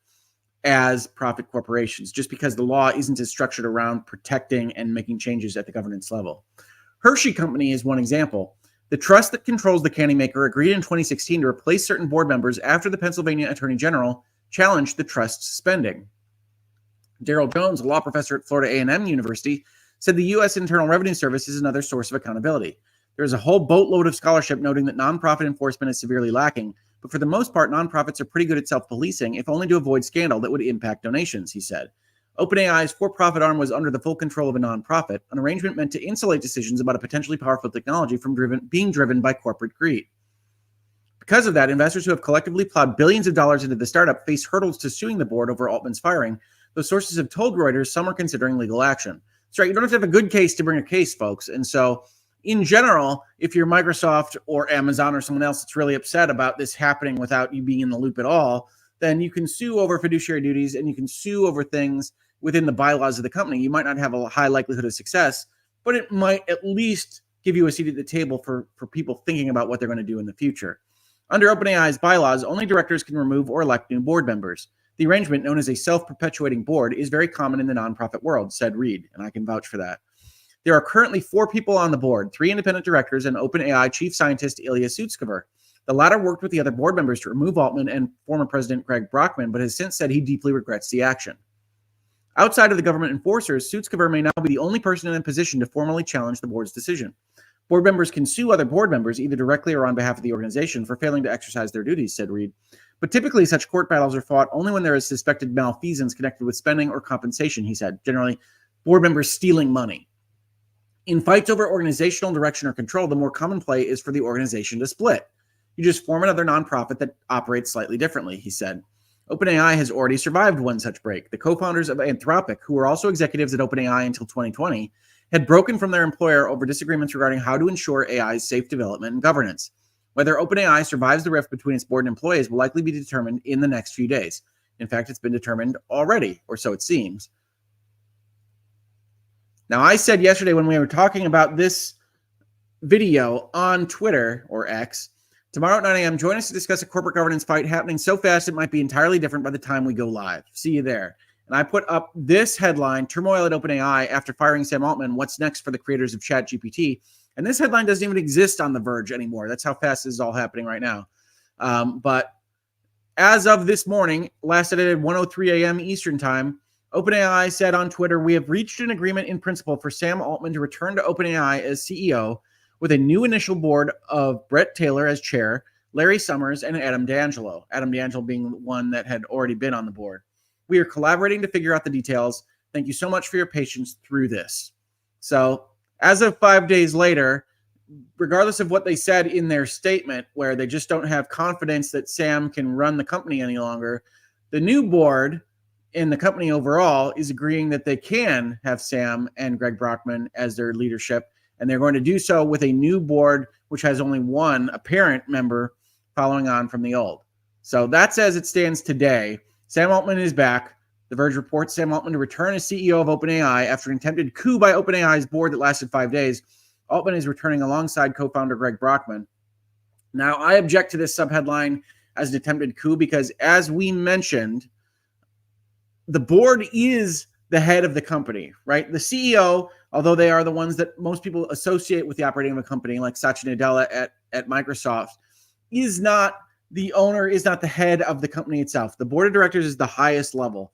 as profit corporations, just because the law isn't as structured around protecting and making changes at the governance level. Hershey Company is one example. The trust that controls the candy maker agreed in 2016 to replace certain board members after the Pennsylvania Attorney General challenged the trust's spending. Daryl Jones, a law professor at Florida A&M University, said the U.S. Internal Revenue Service is another source of accountability. There is a whole boatload of scholarship noting that nonprofit enforcement is severely lacking, but for the most part, nonprofits are pretty good at self-policing, if only to avoid scandal that would impact donations, he said. OpenAI's for-profit arm was under the full control of a nonprofit, an arrangement meant to insulate decisions about a potentially powerful technology from being driven by corporate greed. Because of that, investors who have collectively plowed billions of dollars into the startup face hurdles to suing the board over Altman's firing, though sources have told Reuters some are considering legal action. That's right, you don't have to have a good case to bring a case, folks. And so, in general, if you're Microsoft or Amazon or someone else that's really upset about this happening without you being in the loop at all, then you can sue over fiduciary duties and you can sue over things within the bylaws of the company. You might not have a high likelihood of success, but it might at least give you a seat at the table for people thinking about what they're going to do in the future. Under OpenAI's bylaws, only directors can remove or elect new board members. The arrangement, known as a self-perpetuating board, is very common in the nonprofit world, said Reed, and I can vouch for that. There are currently 4 people on the board, 3 independent directors and OpenAI chief scientist Ilya Sutskever. The latter worked with the other board members to remove Altman and former president Greg Brockman, but has since said he deeply regrets the action. Outside of the government enforcers, Sutskever may now be the only person in a position to formally challenge the board's decision. Board members can sue other board members, either directly or on behalf of the organization, for failing to exercise their duties, said Reed. But typically, such court battles are fought only when there is suspected malfeasance connected with spending or compensation, he said, generally board members stealing money. In fights over organizational direction or control, the more common play is for the organization to split. You just form another nonprofit that operates slightly differently, he said. OpenAI has already survived one such break. The co-founders of Anthropic, who were also executives at OpenAI until 2020, had broken from their employer over disagreements regarding how to ensure AI's safe development and governance. Whether OpenAI survives the rift between its board and employees will likely be determined in the next few days. In fact, it's been determined already, or so it seems. Now, I said yesterday when we were talking about this video on Twitter, or X, tomorrow at 9 a.m., join us to discuss a corporate governance fight happening so fast it might be entirely different by the time we go live. See you there. And I put up this headline, Turmoil at OpenAI after firing Sam Altman, what's next for the creators of Chat GPT? And this headline doesn't even exist on The Verge anymore. That's how fast this is all happening right now. But as of this morning, last edited at 1:03 a.m. Eastern time, OpenAI said on Twitter, we have reached an agreement in principle for Sam Altman to return to OpenAI as CEO with a new initial board of Brett Taylor as chair, Larry Summers, and Adam D'Angelo. Adam D'Angelo being the one that had already been on the board. We are collaborating to figure out the details. Thank you so much for your patience through this. So as of 5 days later, regardless of what they said in their statement, where they just don't have confidence that Sam can run the company any longer, the new board in the company overall is agreeing that they can have Sam and Greg Brockman as their leadership, and they're going to do so with a new board which has only one apparent member following on from the old. So that's as it stands today. Sam Altman is back. The Verge reports Sam Altman to return as CEO of OpenAI after an attempted coup by OpenAI's board that lasted 5 days. Altman is returning alongside co-founder Greg Brockman. Now, I object to this subheadline as an attempted coup because, as we mentioned, the board is the head of the company, right? The CEO, although they are the ones that most people associate with the operating of a company, like Satya Nadella at Microsoft, is not the owner, is not the head of the company itself. The board of directors is the highest level,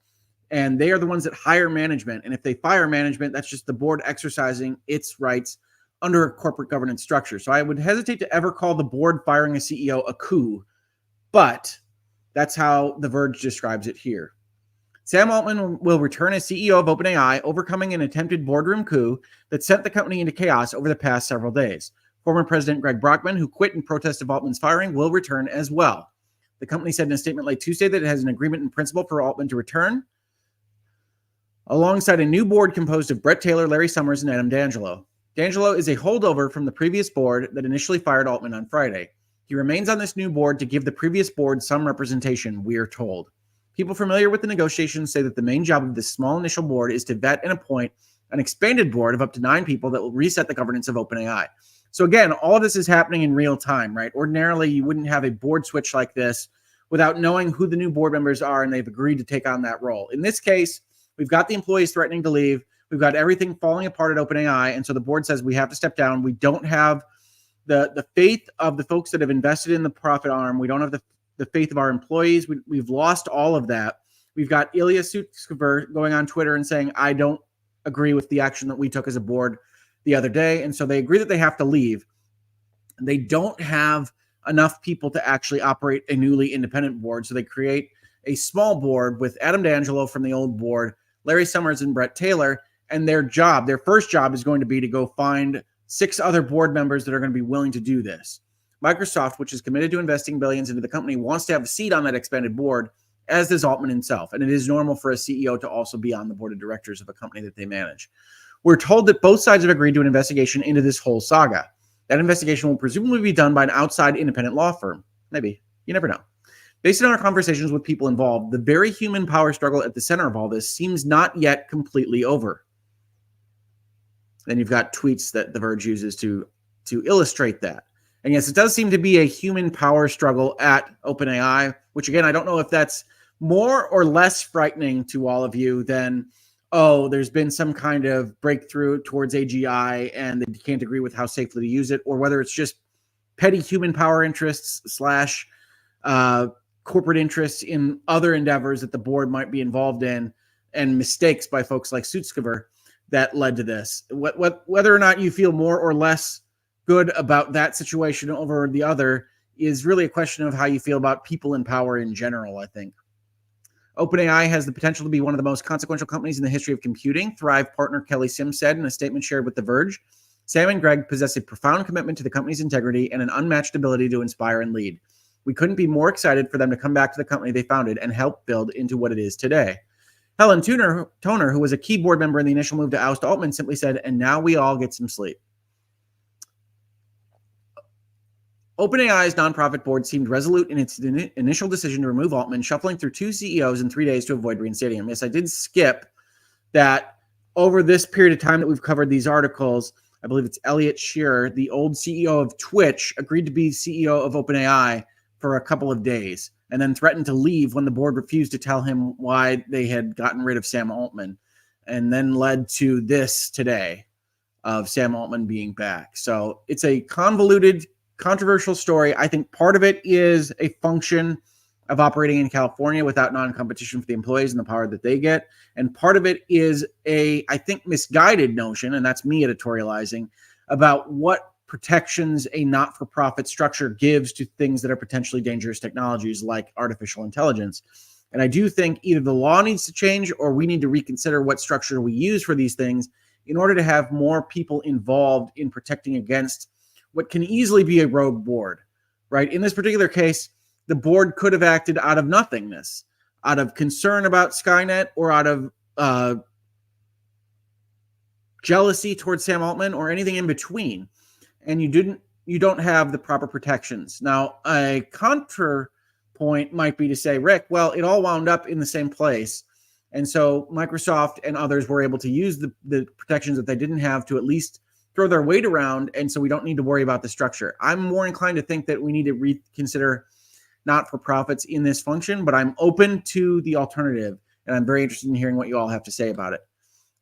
and they are the ones that hire management. And if they fire management, that's just the board exercising its rights under a corporate governance structure. So I would hesitate to ever call the board firing a CEO a coup, but that's how The Verge describes it here. Sam Altman will return as CEO of OpenAI, overcoming an attempted boardroom coup that sent the company into chaos over the past several days. Former President Greg Brockman, who quit in protest of Altman's firing, will return as well. The company said in a statement late Tuesday that it has an agreement in principle for Altman to return, alongside a new board composed of Brett Taylor, Larry Summers, and Adam D'Angelo. D'Angelo is a holdover from the previous board that initially fired Altman on Friday. He remains on this new board to give the previous board some representation, we're told. People familiar with the negotiations say that the main job of this small initial board is to vet and appoint an expanded board of up to 9 people that will reset the governance of OpenAI. So again, all of this is happening in real time, right? Ordinarily, you wouldn't have a board switch like this without knowing who the new board members are and they've agreed to take on that role. In this case, we've got the employees threatening to leave. We've got everything falling apart at OpenAI. And so the board says we have to step down. We don't have the faith of the folks that have invested in the profit arm. We don't have the faith of our employees. We've lost all of that. We've got Ilya Sutskever going on Twitter and saying, I don't agree with the action that we took as a board the other day. And so they agree that they have to leave. They don't have enough people to actually operate a newly independent board. So they create a small board with Adam D'Angelo from the old board, Larry Summers and Brett Taylor. And their first job is going to be to go find 6 other board members that are going to be willing to do this. Microsoft, which is committed to investing billions into the company, wants to have a seat on that expanded board, as does Altman himself. And it is normal for a CEO to also be on the board of directors of a company that they manage. We're told that both sides have agreed to an investigation into this whole saga. That investigation will presumably be done by an outside independent law firm. Maybe. You never know. Based on our conversations with people involved, the very human power struggle at the center of all this seems not yet completely over. Then you've got tweets that The Verge uses to illustrate that. And yes, it does seem to be a human power struggle at OpenAI, which again, I don't know if that's more or less frightening to all of you than, oh, there's been some kind of breakthrough towards AGI and they can't agree with how safely to use it, or whether it's just petty human power interests slash corporate interests in other endeavors that the board might be involved in and mistakes by folks like Sutskever that led to this. Whether or not you feel more or less good about that situation over the other is really a question of how you feel about people in power in general, I think. OpenAI has the potential to be one of the most consequential companies in the history of computing, Thrive partner Kelly Sims said in a statement shared with The Verge. Sam and Greg possess a profound commitment to the company's integrity and an unmatched ability to inspire and lead. We couldn't be more excited for them to come back to the company they founded and help build into what it is today. Helen Toner, who was a key board member in the initial move to oust Altman, simply said, and now we all get some sleep. OpenAI's nonprofit board seemed resolute in its initial decision to remove Altman, shuffling through 2 CEOs in 3 days to avoid reinstating him. Yes, I did skip that over this period of time that we've covered these articles. I believe it's Elliot Shearer, the old CEO of Twitch, agreed to be CEO of OpenAI for a couple of days and then threatened to leave when the board refused to tell him why they had gotten rid of Sam Altman, and then led to this today of Sam Altman being back. So it's a convoluted, controversial story. I think part of it is a function of operating in California without non-competition for the employees and the power that they get. And part of it is a, I think, misguided notion, and that's me editorializing, about what protections a not-for-profit structure gives to things that are potentially dangerous technologies like artificial intelligence. And I do think either the law needs to change or we need to reconsider what structure we use for these things in order to have more people involved in protecting against what can easily be a rogue board, right? In this particular case, the board could have acted out of nothingness, out of concern about Skynet, or out of jealousy towards Sam Altman, or anything in between. And you don't have the proper protections. Now, a counterpoint might be to say, Rick, well, it all wound up in the same place. And so Microsoft and others were able to use the protections that they didn't have to at least throw their weight around. And so we don't need to worry about the structure. I'm more inclined to think that we need to reconsider not-for-profits in this function, but I'm open to the alternative. And I'm very interested in hearing what you all have to say about it.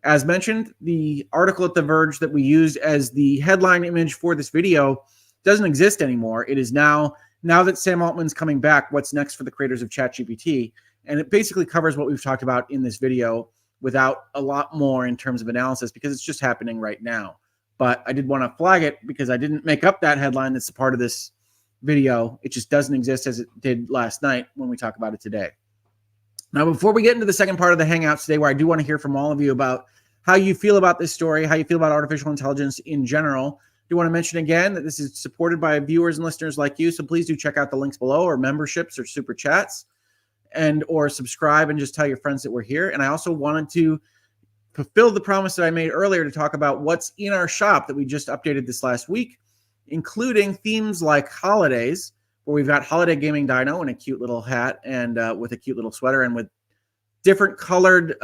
As mentioned, the article at The Verge that we used as the headline image for this video doesn't exist anymore. It is now that Sam Altman's coming back, what's next for the creators of Chat GPT. And it basically covers what we've talked about in this video without a lot more in terms of analysis, because it's just happening right now. But I did want to flag it because I didn't make up that headline that's a part of this video. It just doesn't exist as it did last night when we talk about it today. Now, before we get into the second part of the Hangouts today, where I do want to hear from all of you about how you feel about this story, how you feel about artificial intelligence in general, I do want to mention again that this is supported by viewers and listeners like you. So please do check out the links below, or memberships or super chats, and or subscribe and just tell your friends that we're here. And I also wanted to fulfill the promise that I made earlier to talk about what's in our shop that we just updated this last week, including themes like holidays, where we've got Holiday Gaming Dino in a cute little hat and with a cute little sweater and with different colored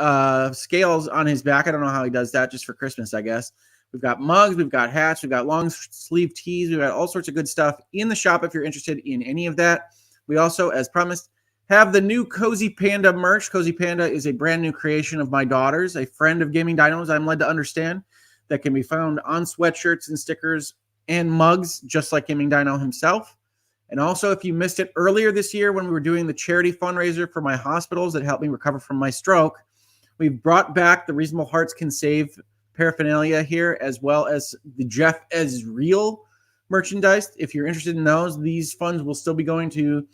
scales on his back. I don't know how he does that, just for Christmas, I guess. We've got mugs, we've got hats, we've got long sleeve tees, we've got all sorts of good stuff in the shop if you're interested in any of that. We also, as promised, have the new Cozy Panda merch. Cozy Panda is a brand new creation of my daughter's, a friend of Gaming Dinos, I'm led to understand, that can be found on sweatshirts and stickers and mugs, just like Gaming Dino himself. And also, if you missed it earlier this year when we were doing the charity fundraiser for my hospitals that helped me recover from my stroke, we've brought back the Reasonable Hearts Can Save paraphernalia here, as well as the Jeff as Real merchandise. If you're interested in those, these funds will still be going to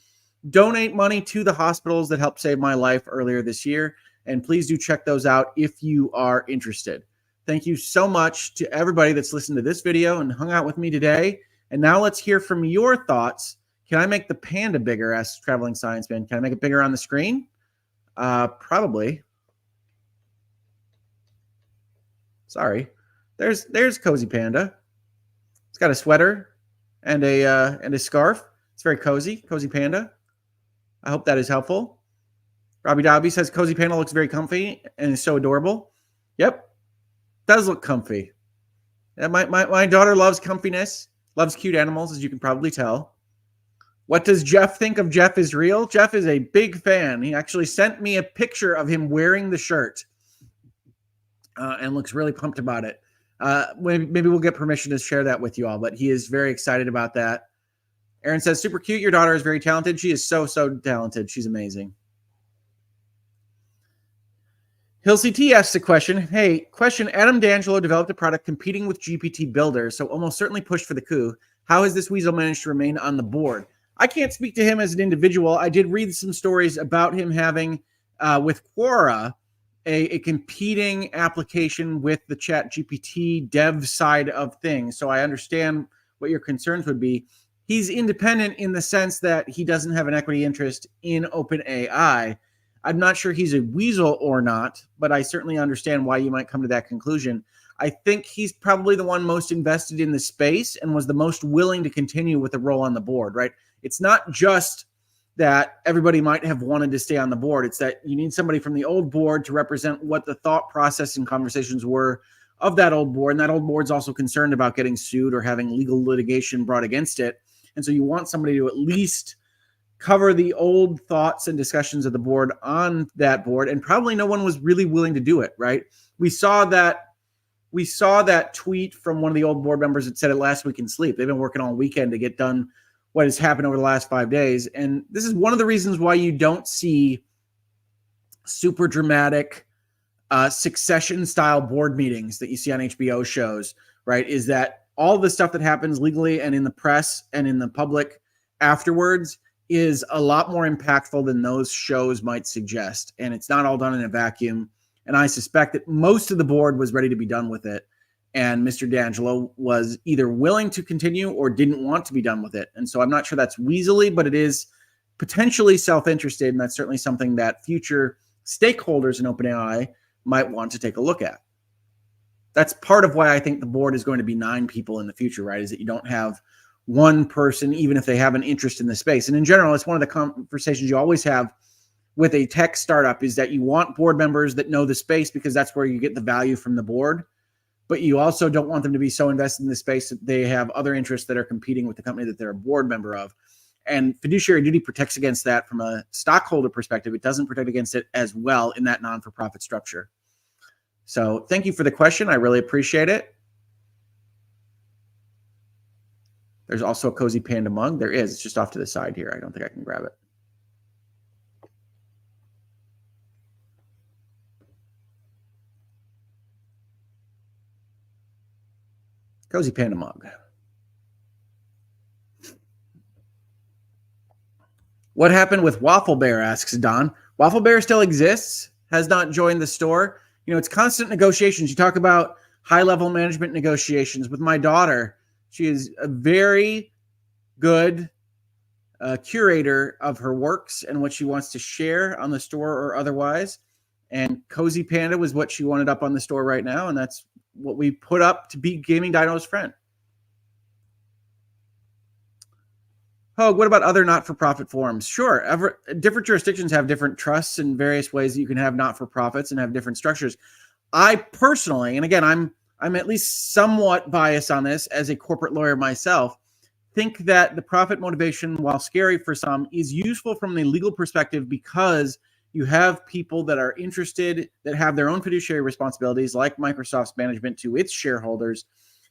donate money to the hospitals that helped save my life earlier this year. And please do check those out if you are interested. Thank you so much to everybody that's listened to this video and hung out with me today. And now let's hear from your thoughts. Can I make the panda bigger? Asks Traveling Science Man. Can I make it bigger on the screen? Probably. Sorry. There's Cozy Panda. It's got a sweater and a scarf. It's very cozy. Cozy Panda. I hope that is helpful. Robbie Dobby says Cozy Panda looks very comfy and is so adorable. Yep. Does look comfy. Yeah, my daughter loves comfiness, loves cute animals, as you can probably tell. What does Jeff think of Jeff is Real? Jeff is a big fan. He actually sent me a picture of him wearing the shirt and looks really pumped about it. Maybe we'll get permission to share that with you all, but he is very excited about that. Aaron says, super cute. Your daughter is very talented. She is so talented. She's amazing. Hill CT asks a question. Hey, question. Adam D'Angelo developed a product competing with GPT Builder, so almost certainly pushed for the coup. How has this weasel managed to remain on the board? I can't speak to him as an individual. I did read some stories about him having, with Quora, a competing application with the Chat GPT dev side of things. So I understand what your concerns would be. He's independent in the sense that he doesn't have an equity interest in OpenAI. I'm not sure he's a weasel or not, but I certainly understand why you might come to that conclusion. I think he's probably the one most invested in the space and was the most willing to continue with the role on the board, right? It's not just that everybody might have wanted to stay on the board. It's that you need somebody from the old board to represent what the thought process and conversations were of that old board. And that old board's also concerned about getting sued or having legal litigation brought against it. And so you want somebody to at least cover the old thoughts and discussions of the board on that board. And probably no one was really willing to do it, right? We saw that tweet from one of the old board members that said it last week in sleep. They've been working all weekend to get done what has happened over the last 5 days. And this is one of the reasons why you don't see super dramatic succession style board meetings that you see on HBO shows, right? Is that all the stuff that happens legally and in the press and in the public afterwards is a lot more impactful than those shows might suggest. And it's not all done in a vacuum. And I suspect that most of the board was ready to be done with it. And Mr. D'Angelo was either willing to continue or didn't want to be done with it. And so I'm not sure that's weaselly, but it is potentially self-interested. And that's certainly something that future stakeholders in OpenAI might want to take a look at. That's part of why I think the board is going to be 9 people in the future, right? Is that you don't have one person, even if they have an interest in the space. And in general, it's one of the conversations you always have with a tech startup, is that you want board members that know the space because that's where you get the value from the board. But you also don't want them to be so invested in the space that they have other interests that are competing with the company that they're a board member of. And fiduciary duty protects against that from a stockholder perspective. It doesn't protect against it as well in that non-for-profit structure. So thank you for the question. I really appreciate it. There's also a Cozy Panda mug. There is. It's just off to the side here. I don't think I can grab it. Cozy Panda mug. What happened with Waffle Bear, asks Don. Waffle Bear still exists, has not joined the store. It's constant negotiations. You talk about high-level management negotiations with my daughter. She is a very good curator of her works and what she wants to share on the store or otherwise. And Cozy Panda was what she wanted up on the store right now, and that's what we put up to be Gaming Dino's friend. Hoeg, what about other not-for-profit forms? Sure, different jurisdictions have different trusts and various ways that you can have not-for-profits and have different structures. I personally, and again, I'm at least somewhat biased on this as a corporate lawyer myself, think that the profit motivation, while scary for some, is useful from the legal perspective because you have people that are interested, that have their own fiduciary responsibilities, like Microsoft's management to its shareholders,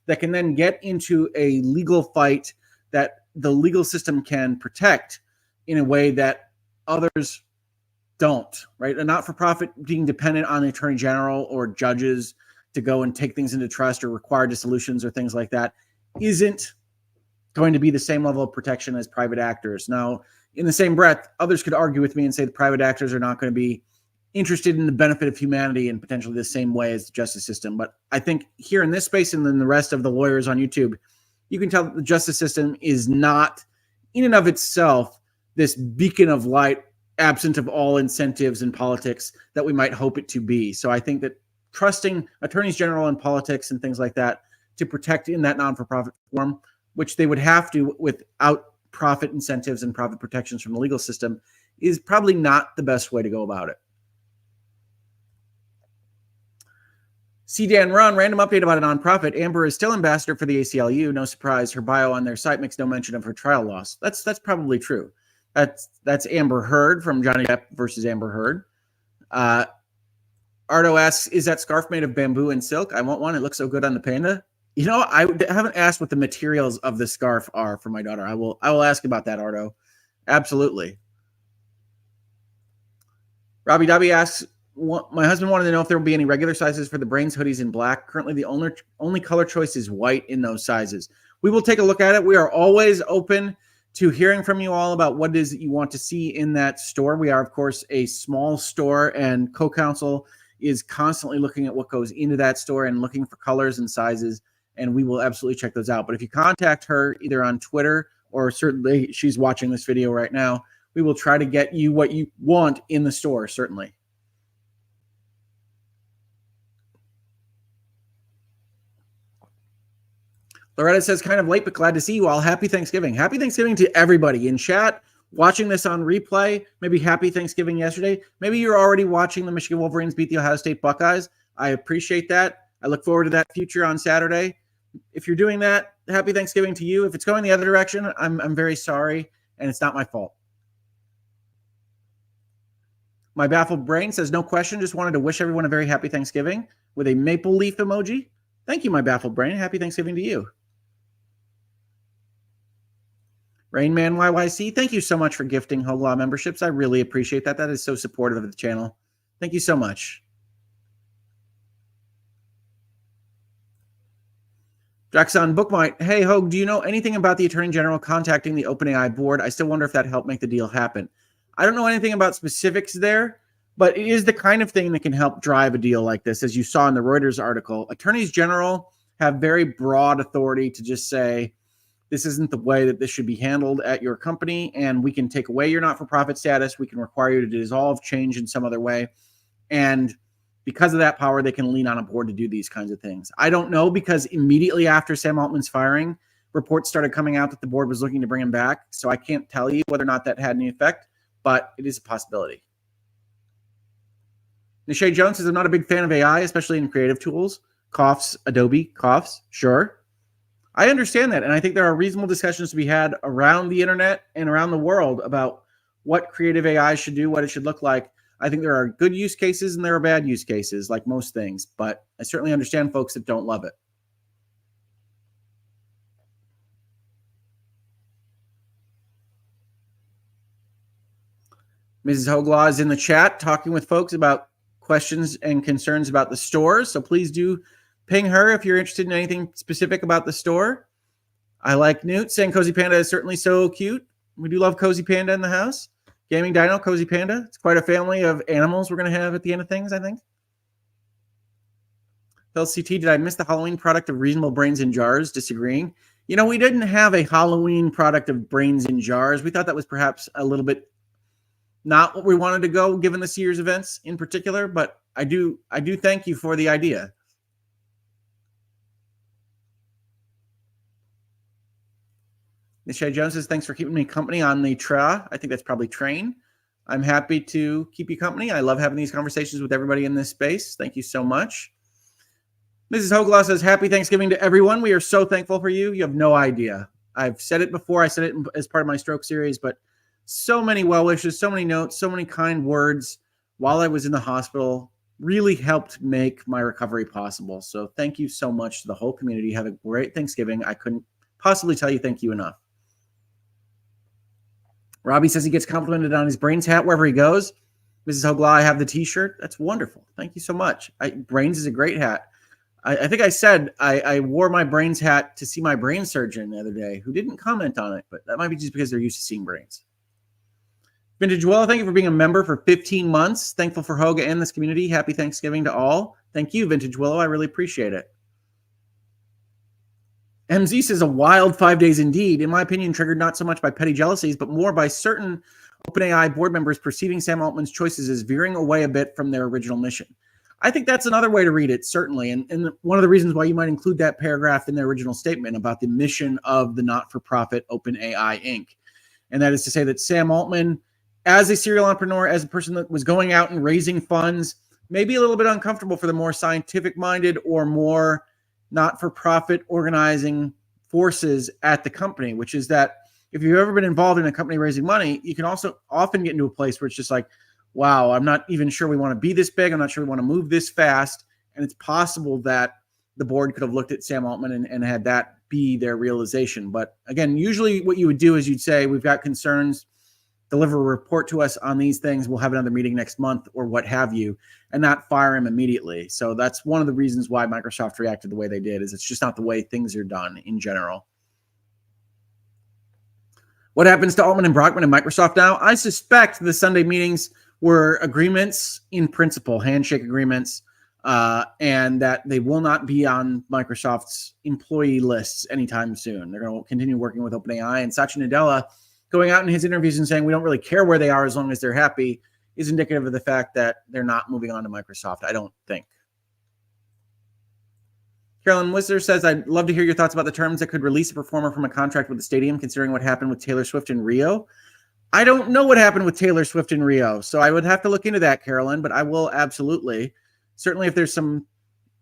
that can then get into a legal fight that the legal system can protect in a way that others don't, right? A not-for-profit being dependent on the attorney general or judges to go and take things into trust or require dissolutions or things like that isn't going to be the same level of protection as private actors. Now, in the same breath, others could argue with me and say the private actors are not going to be interested in the benefit of humanity in potentially the same way as the justice system. But I think here in this space and then the rest of the lawyers on YouTube, you can tell that the justice system is not, in and of itself, this beacon of light, absent of all incentives in politics that we might hope it to be. So I think that trusting attorneys general in politics and things like that to protect in that non-for-profit form, which they would have to without profit incentives and profit protections from the legal system, is probably not the best way to go about it. C. Dan Run, random update about a nonprofit. Amber is still ambassador for the ACLU. No surprise, her bio on their site makes no mention of her trial loss. That's probably true. That's Amber Heard from Johnny Depp versus Amber Heard. Ardo asks, is that scarf made of bamboo and silk? I want one. It looks so good on the panda. I haven't asked what the materials of the scarf are for my daughter. I will ask about that, Ardo. Absolutely. Robbie Dobby asks, my husband wanted to know if there will be any regular sizes for the Brains hoodies in black. Currently, the only color choice is white in those sizes. We will take a look at it. We are always open to hearing from you all about what it is that you want to see in that store. We are, of course, a small store, and co-counsel is constantly looking at what goes into that store and looking for colors and sizes, and we will absolutely check those out. But if you contact her either on Twitter or certainly she's watching this video right now, we will try to get you what you want in the store, certainly. Loretta says, kind of late, but glad to see you all. Happy Thanksgiving. Happy Thanksgiving to everybody in chat, watching this on replay. Maybe happy Thanksgiving yesterday. Maybe you're already watching the Michigan Wolverines beat the Ohio State Buckeyes. I appreciate that. I look forward to that future on Saturday. If you're doing that, happy Thanksgiving to you. If it's going the other direction, I'm very sorry, and it's not my fault. My baffled brain says, no question, just wanted to wish everyone a very happy Thanksgiving with a maple leaf emoji. Thank you, my baffled brain. Happy Thanksgiving to you. Rainman YYC, thank you so much for gifting Hoeg memberships. I really appreciate that. That is so supportive of the channel. Thank you so much. Draxon Bookmite, hey Hoeg, do you know anything about the Attorney General contacting the OpenAI board? I still wonder if that helped make the deal happen. I don't know anything about specifics there, but it is the kind of thing that can help drive a deal like this. As you saw in the Reuters article, attorneys general have very broad authority to just say, this isn't the way that this should be handled at your company, and we can take away your not-for-profit status. We can require you to dissolve, change in some other way. And because of that power, they can lean on a board to do these kinds of things. I don't know, because immediately after Sam Altman's firing, reports started coming out that the board was looking to bring him back. So I can't tell you whether or not that had any effect, but it is a possibility. Nishay Jones says, I'm not a big fan of AI, especially in creative tools. Coughs, Adobe, coughs, sure. I understand that, and I think there are reasonable discussions to be had around the internet and around the world about what creative AI should do, what it should look like. I think there are good use cases and there are bad use cases, like most things, but I certainly understand folks that don't love it. Mrs. Hoeglaw is in the chat talking with folks about questions and concerns about the stores, so please do ping her if you're interested in anything specific about the store. I like Newt saying Cozy Panda is certainly so cute. We do love Cozy Panda in the house. Gaming Dino, Cozy Panda. It's quite a family of animals we're going to have at the end of things, I think. LCT, did I miss the Halloween product of reasonable brains in jars? Disagreeing. We didn't have a Halloween product of brains in jars. We thought that was perhaps a little bit not what we wanted to go, given this year's events in particular, but I do thank you for the idea. Nishay Jones says, thanks for keeping me company on the tra. I think that's probably train. I'm happy to keep you company. I love having these conversations with everybody in this space. Thank you so much. Mrs. Hoeglaw says, happy Thanksgiving to everyone. We are so thankful for you. You have no idea. I've said it before. I said it as part of my stroke series, but so many well wishes, so many notes, so many kind words while I was in the hospital really helped make my recovery possible. So thank you so much to the whole community. Have a great Thanksgiving. I couldn't possibly tell you thank you enough. Robbie says he gets complimented on his brains hat wherever he goes. Mrs. Hoeglaw, I have the t-shirt. That's wonderful. Thank you so much. Brains is a great hat. I think I said I wore my brains hat to see my brain surgeon the other day, who didn't comment on it, but that might be just because they're used to seeing brains. Vintage Willow, thank you for being a member for 15 months. Thankful for Hoeg and this community. Happy Thanksgiving to all. Thank you, Vintage Willow. I really appreciate it. MZ says, a wild 5 days indeed. In my opinion, triggered not so much by petty jealousies, but more by certain OpenAI board members perceiving Sam Altman's choices as veering away a bit from their original mission. I think that's another way to read it, certainly. And one of the reasons why you might include that paragraph in their original statement about the mission of the not-for-profit OpenAI Inc. And that is to say that Sam Altman, as a serial entrepreneur, as a person that was going out and raising funds, maybe a little bit uncomfortable for the more scientific-minded or more not-for-profit organizing forces at the company, which is that if you've ever been involved in a company raising money, you can also often get into a place where it's just like, wow, I'm not even sure we want to be this big. I'm not sure we want to move this fast. And it's possible that the board could have looked at Sam Altman and had that be their realization. But again, usually what you would do is you'd say, we've got concerns, deliver a report to us on these things. We'll have another meeting next month or what have you, and not fire him immediately. So that's one of the reasons why Microsoft reacted the way they did, is it's just not the way things are done in general. What happens to Altman and Brockman and Microsoft now? I suspect the Sunday meetings were agreements in principle, handshake agreements, and that they will not be on Microsoft's employee lists anytime soon. They're going to continue working with OpenAI. And Satya Nadella going out in his interviews and saying we don't really care where they are as long as they're happy is indicative of the fact that they're not moving on to Microsoft, I don't think. Carolyn Whistler says, I'd love to hear your thoughts about the terms that could release a performer from a contract with the stadium, considering what happened with Taylor Swift in Rio. I don't know what happened with Taylor Swift in Rio, so I would have to look into that, Carolyn, but I will absolutely. Certainly, if there's some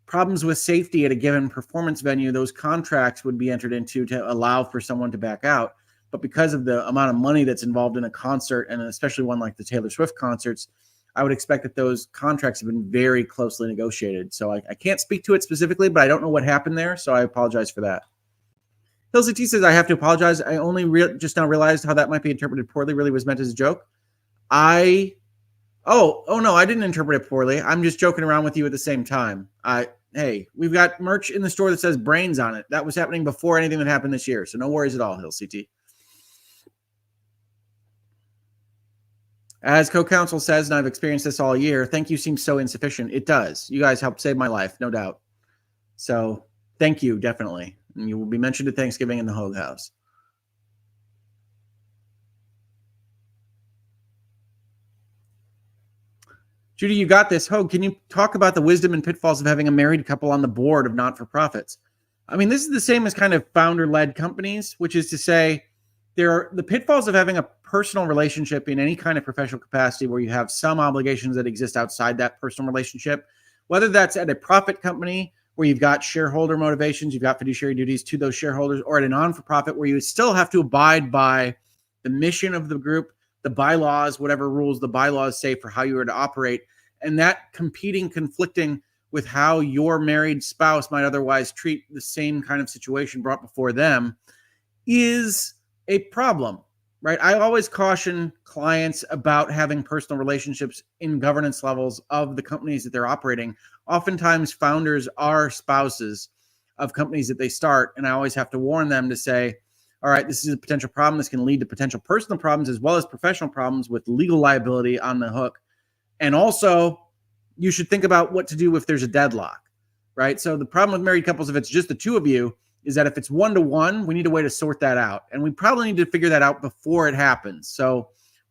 problems with safety at a given performance venue, those contracts would be entered into to allow for someone to back out. But because of the amount of money that's involved in a concert, and especially one like the Taylor Swift concerts, I would expect that those contracts have been very closely negotiated. So I can't speak to it specifically, but I don't know what happened there, so I apologize for that. Hilsa T says, I have to apologize. I only just now realized how that might be interpreted poorly. Really was meant as a joke. Oh no, I didn't interpret it poorly. I'm just joking around with you at the same time. Hey, we've got merch in the store that says brains on it. That was happening before anything that happened this year. So no worries at all, Hilsa T. As co-counsel says, and I've experienced this all year, thank you seems so insufficient. It does. You guys helped save my life, no doubt. So thank you, definitely. And you will be mentioned at Thanksgiving in the Hoeg house. Judy, you got this. Hoeg, can you talk about the wisdom and pitfalls of having a married couple on the board of not-for-profits? I mean, this is the same as kind of founder-led companies, which is to say there are the pitfalls of having a personal relationship in any kind of professional capacity where you have some obligations that exist outside that personal relationship, whether that's at a profit company where you've got shareholder motivations, you've got fiduciary duties to those shareholders, or at a non-for-profit where you still have to abide by the mission of the group, the bylaws, whatever rules the bylaws say for how you are to operate, and that conflicting with how your married spouse might otherwise treat the same kind of situation brought before them is a problem, right? I always caution clients about having personal relationships in governance levels of the companies that they're operating. Oftentimes, founders are spouses of companies that they start, and I always have to warn them to say, all right, this is a potential problem. This can lead to potential personal problems as well as professional problems with legal liability on the hook. And also, you should think about what to do if there's a deadlock, right? So the problem with married couples, if it's just the two of you, is that if it's 1-to-1, we need a way to sort that out. And we probably need to figure that out before it happens. So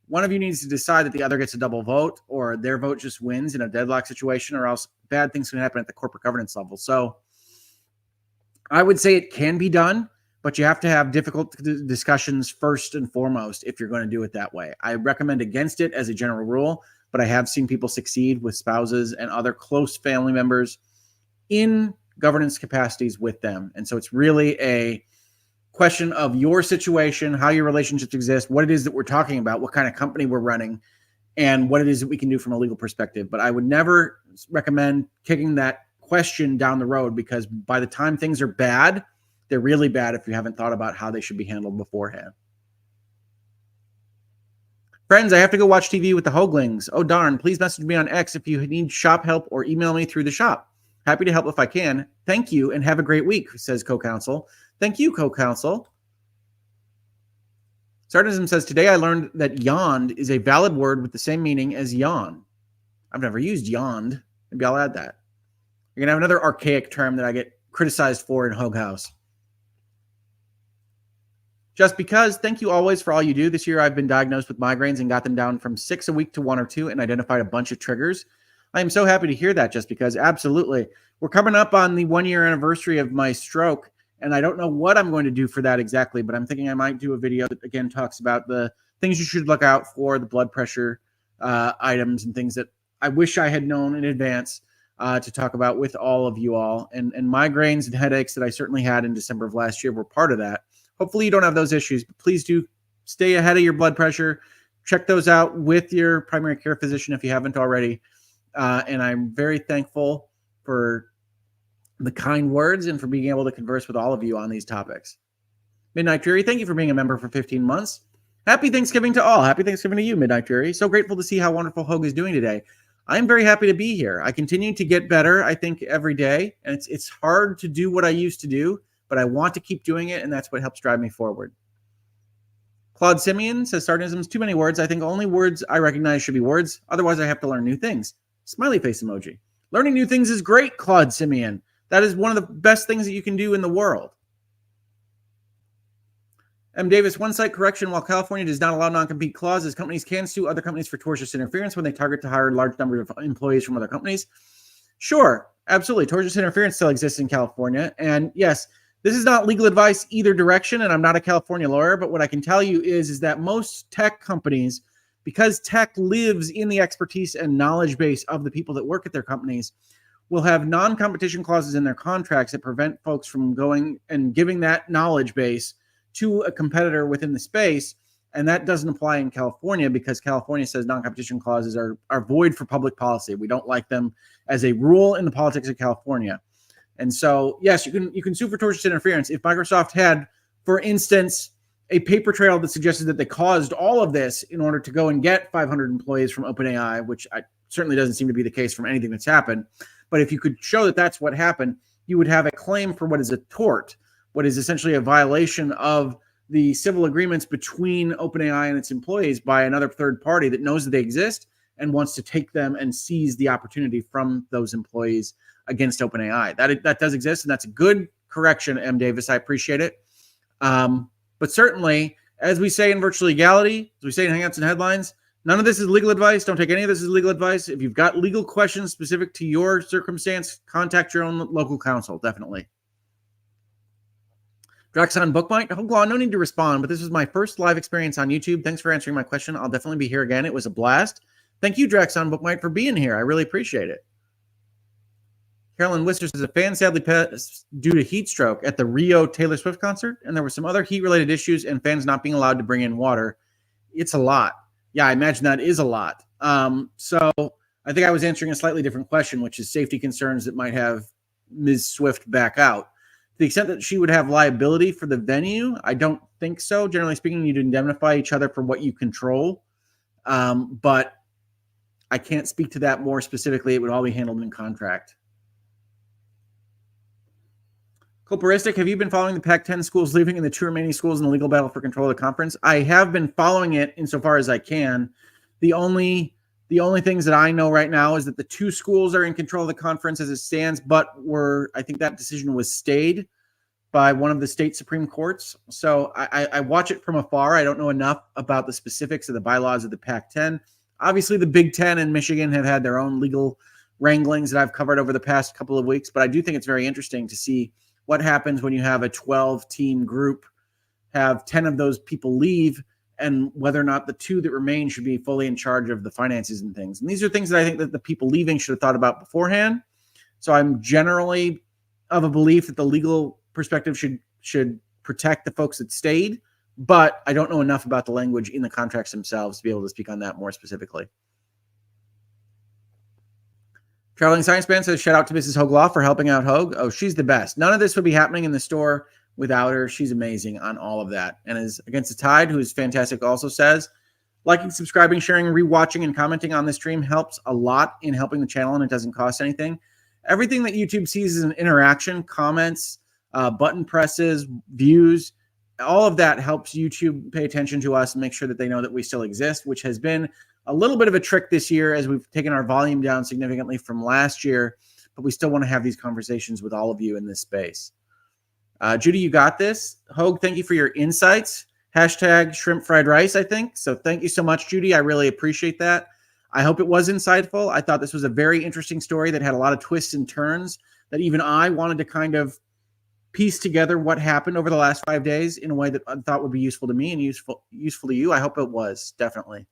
one of you needs to decide that the other gets a double vote, or their vote just wins in a deadlock situation, or else bad things can happen at the corporate governance level. So I would say it can be done, but you have to have difficult discussions first and foremost if you're going to do it that way. I recommend against it as a general rule, but I have seen people succeed with spouses and other close family members in governance capacities with them. And so it's really a question of your situation, how your relationships exist, what it is that we're talking about, what kind of company we're running, and what it is that we can do from a legal perspective. But I would never recommend kicking that question down the road, because by the time things are bad, they're really bad if you haven't thought about how they should be handled beforehand. Friends, I have to go watch TV with the Hoeglings. Oh, darn. Please message me on X if you need shop help, or email me through the shop. Happy to help if I can. Thank you, and have a great week, says co-counsel. Thank you, co-counsel. Sardinism says, today I learned that yawned is a valid word with the same meaning as yawn. I've never used yawned. Maybe I'll add that. You're going to have another archaic term that I get criticized for in Hoeg House. Just because, thank you always for all you do. This year I've been diagnosed with migraines and got them down from 6 a week to 1 or 2 and identified a bunch of triggers. I am so happy to hear that, just because. Absolutely. We're coming up on the 1-year anniversary of my stroke, and I don't know what I'm going to do for that exactly, but I'm thinking I might do a video that, again, talks about the things you should look out for, the blood pressure items and things that I wish I had known in advance to talk about with all of you all. And migraines and headaches that I certainly had in December of last year were part of that. Hopefully you don't have those issues, but please do stay ahead of your blood pressure. Check those out with your primary care physician if you haven't already. And I'm very thankful for the kind words and for being able to converse with all of you on these topics. Midnight Fury, thank you for being a member for 15 months. Happy Thanksgiving to all. Happy Thanksgiving to you, Midnight Fury. So grateful to see how wonderful Hoeg is doing today. I'm very happy to be here. I continue to get better, I think, every day. And it's hard to do what I used to do, but I want to keep doing it, and that's what helps drive me forward. Claude Simeon says, Sardinism is too many words. I think only words I recognize should be words. Otherwise, I have to learn new things. Smiley face emoji. Learning new things is great, Claude Simeon. That is one of the best things that you can do in the world. M. Davis, one site correction. While California does not allow non-compete clauses, companies can sue other companies for tortious interference when they target to hire large numbers of employees from other companies. Sure, absolutely. Tortious interference still exists in California. And yes, this is not legal advice either direction, and I'm not a California lawyer, but what I can tell you is that most tech companies, because tech lives in the expertise and knowledge base of the people that work at their companies, will have non-competition clauses in their contracts that prevent folks from going and giving that knowledge base to a competitor within the space. And that doesn't apply in California, because California says non-competition clauses are void for public policy. We don't like them as a rule in the politics of California. And so, yes, you can sue for tortious interference. If Microsoft had, for instance, a paper trail that suggested that they caused all of this in order to go and get 500 employees from OpenAI, which certainly doesn't seem to be the case from anything that's happened. But if you could show that that's what happened, you would have a claim for what is a tort, what is essentially a violation of the civil agreements between OpenAI and its employees by another third party that knows that they exist and wants to take them and seize the opportunity from those employees against OpenAI. That does exist, and that's a good correction, M. Davis. I appreciate it. But certainly, as we say in Virtual Legality, as we say in Hangouts and Headlines, none of this is legal advice. Don't take any of this as legal advice. If you've got legal questions specific to your circumstance, contact your own local counsel, definitely. Draxon Bookmite, no need to respond, but this was my first live experience on YouTube. Thanks for answering my question. I'll definitely be here again. It was a blast. Thank you, Draxon Bookmite, for being here. I really appreciate it. Carolyn Wister says a fan sadly passed due to heat stroke at the Rio Taylor Swift concert, and there were some other heat-related issues and fans not being allowed to bring in water. It's a lot. Yeah, I imagine that is a lot. So I think I was answering a slightly different question, which is safety concerns that might have Ms. Swift back out. To the extent that she would have liability for the venue, I don't think so. Generally speaking, you'd indemnify each other for what you control. But I can't speak to that more specifically. It would all be handled in contract. Coparistic, have you been following the Pac-10 schools leaving and the two remaining schools in the legal battle for control of the conference? I have been following it insofar as I can. The only things that I know right now is that the two schools are in control of the conference as it stands, but I think that decision was stayed by one of the state Supreme Courts. So I watch it from afar. I don't know enough about the specifics of the bylaws of the Pac-10. Obviously, the Big Ten and Michigan have had their own legal wranglings that I've covered over the past couple of weeks, but I do think it's very interesting to see what happens when you have a 12-team group, have 10 of those people leave, and whether or not the two that remain should be fully in charge of the finances and things. And these are things that I think that the people leaving should have thought about beforehand. So I'm generally of a belief that the legal perspective should protect the folks that stayed, but I don't know enough about the language in the contracts themselves to be able to speak on that more specifically. Traveling Science Man says, shout out to Mrs. Hoeg for helping out Hoeg. Oh, she's the best. None of this would be happening in the store without her. She's amazing on all of that. And as Against the Tide, who is fantastic, also says, liking, subscribing, sharing, rewatching, and commenting on this stream helps a lot in helping the channel, and it doesn't cost anything. Everything that YouTube sees is an interaction, comments, button presses, views. All of that helps YouTube pay attention to us and make sure that they know that we still exist, which has been a little bit of a trick this year as we've taken our volume down significantly from last year, but we still want to have these conversations with all of you in this space. Judy, you got this. Hoeg, thank you for your insights. Hashtag shrimp fried rice, I think. So thank you so much, Judy. I really appreciate that. I hope it was insightful. I thought this was a very interesting story that had a lot of twists and turns that even I wanted to kind of piece together what happened over the last 5 days in a way that I thought would be useful to me and useful to you. I hope it was, definitely.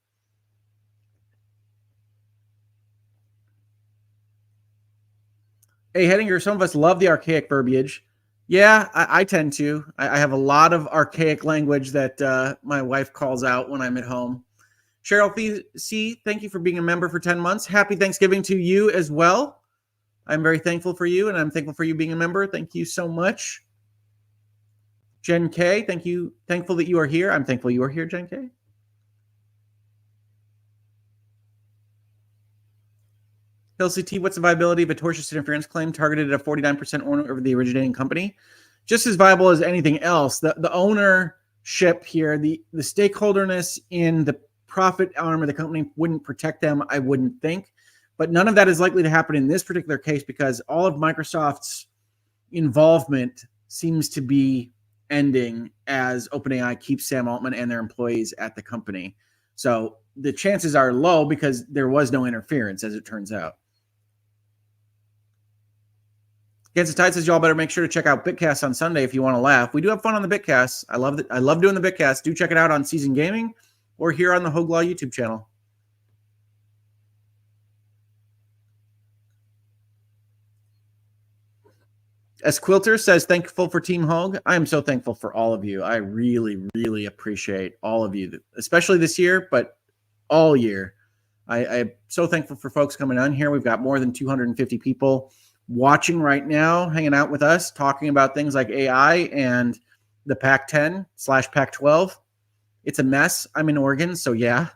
Hey, Hedinger, some of us love the archaic verbiage. Yeah, I tend to. I have a lot of archaic language that my wife calls out when I'm at home. Cheryl C., thank you for being a member for 10 months. Happy Thanksgiving to you as well. I'm very thankful for you, and I'm thankful for you being a member. Thank you so much. Jen K., thank you. Thankful that you are here. I'm thankful you are here, Jen K. Hill CT, what's the viability of a tortious interference claim targeted at a 49% owner over the originating company? Just as viable as anything else. The ownership here, the stakeholderness in the profit arm of the company wouldn't protect them, I wouldn't think. But none of that is likely to happen in this particular case because all of Microsoft's involvement seems to be ending as OpenAI keeps Sam Altman and their employees at the company. So the chances are low because there was no interference, as it turns out. Against the Tide says, y'all better make sure to check out Bitcast on Sunday if you want to laugh. We do have fun on the Bitcast. I love doing the Bitcast. Do check it out on Season Gaming or here on the Hoeg Law YouTube channel. As Quilter says, thankful for Team Hoeg. I am so thankful for all of you. I really, really appreciate all of you, especially this year, but all year. I'm so thankful for folks coming on here. We've got more than 250 people watching right now, hanging out with us, talking about things like AI and the Pac-10/Pac-12. It's a mess. I'm in Oregon, so yeah.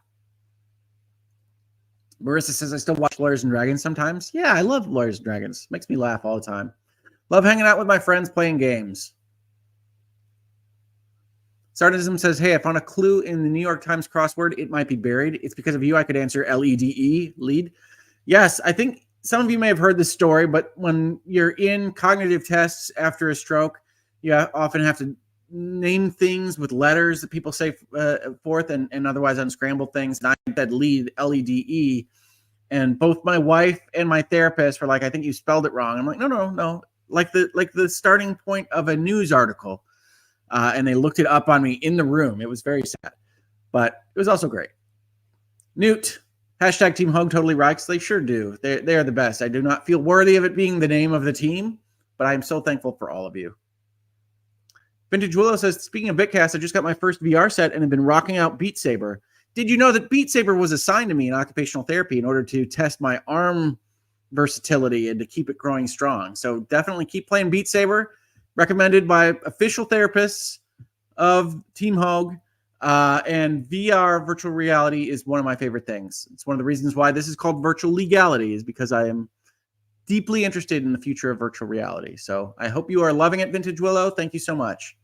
Marissa says, I still watch Lawyers and Dragons sometimes. Yeah, I love Lawyers and Dragons. Makes me laugh all the time. Love hanging out with my friends playing games. Sardism says, hey, I found a clue in the New York Times crossword. It might be buried. It's because of you. I could answer LEDE, lead. Yes, I think some of you may have heard this story, but when you're in cognitive tests after a stroke, you often have to name things with letters that people say forth and otherwise unscramble things. And I said lead, LEDE. And both my wife and my therapist were like, I think you spelled it wrong. I'm like, no. Like the starting point of a news article. And they looked it up on me in the room. It was very sad, but it was also great. Newt, hashtag Team Hoeg totally rocks. They sure do. They are the best. I do not feel worthy of it being the name of the team, but I am so thankful for all of you. Vintage Willow says, speaking of Bitcast, I just got my first VR set and have been rocking out Beat Saber. Did you know that Beat Saber was assigned to me in occupational therapy in order to test my arm versatility and to keep it growing strong? So definitely keep playing Beat Saber. Recommended by official therapists of Team Hoeg. And VR, virtual reality, is one of my favorite things. It's one of the reasons why this is called virtual legality, is because I am deeply interested in the future of virtual reality. So I hope you are loving it, Vintage Willow. Thank you so much.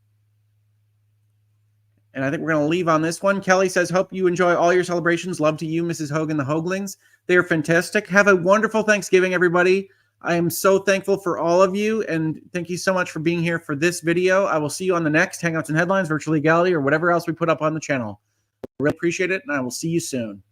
And I think we're going to leave on this one. Kelly says, hope you enjoy all your celebrations. Love to you, Mrs. Hoeg and the Hoaglings. They are fantastic. Have a wonderful Thanksgiving, everybody. I am so thankful for all of you. And thank you so much for being here for this video. I will see you on the next Hangouts and Headlines, Virtual Legality, or whatever else we put up on the channel. Really appreciate it, and I will see you soon.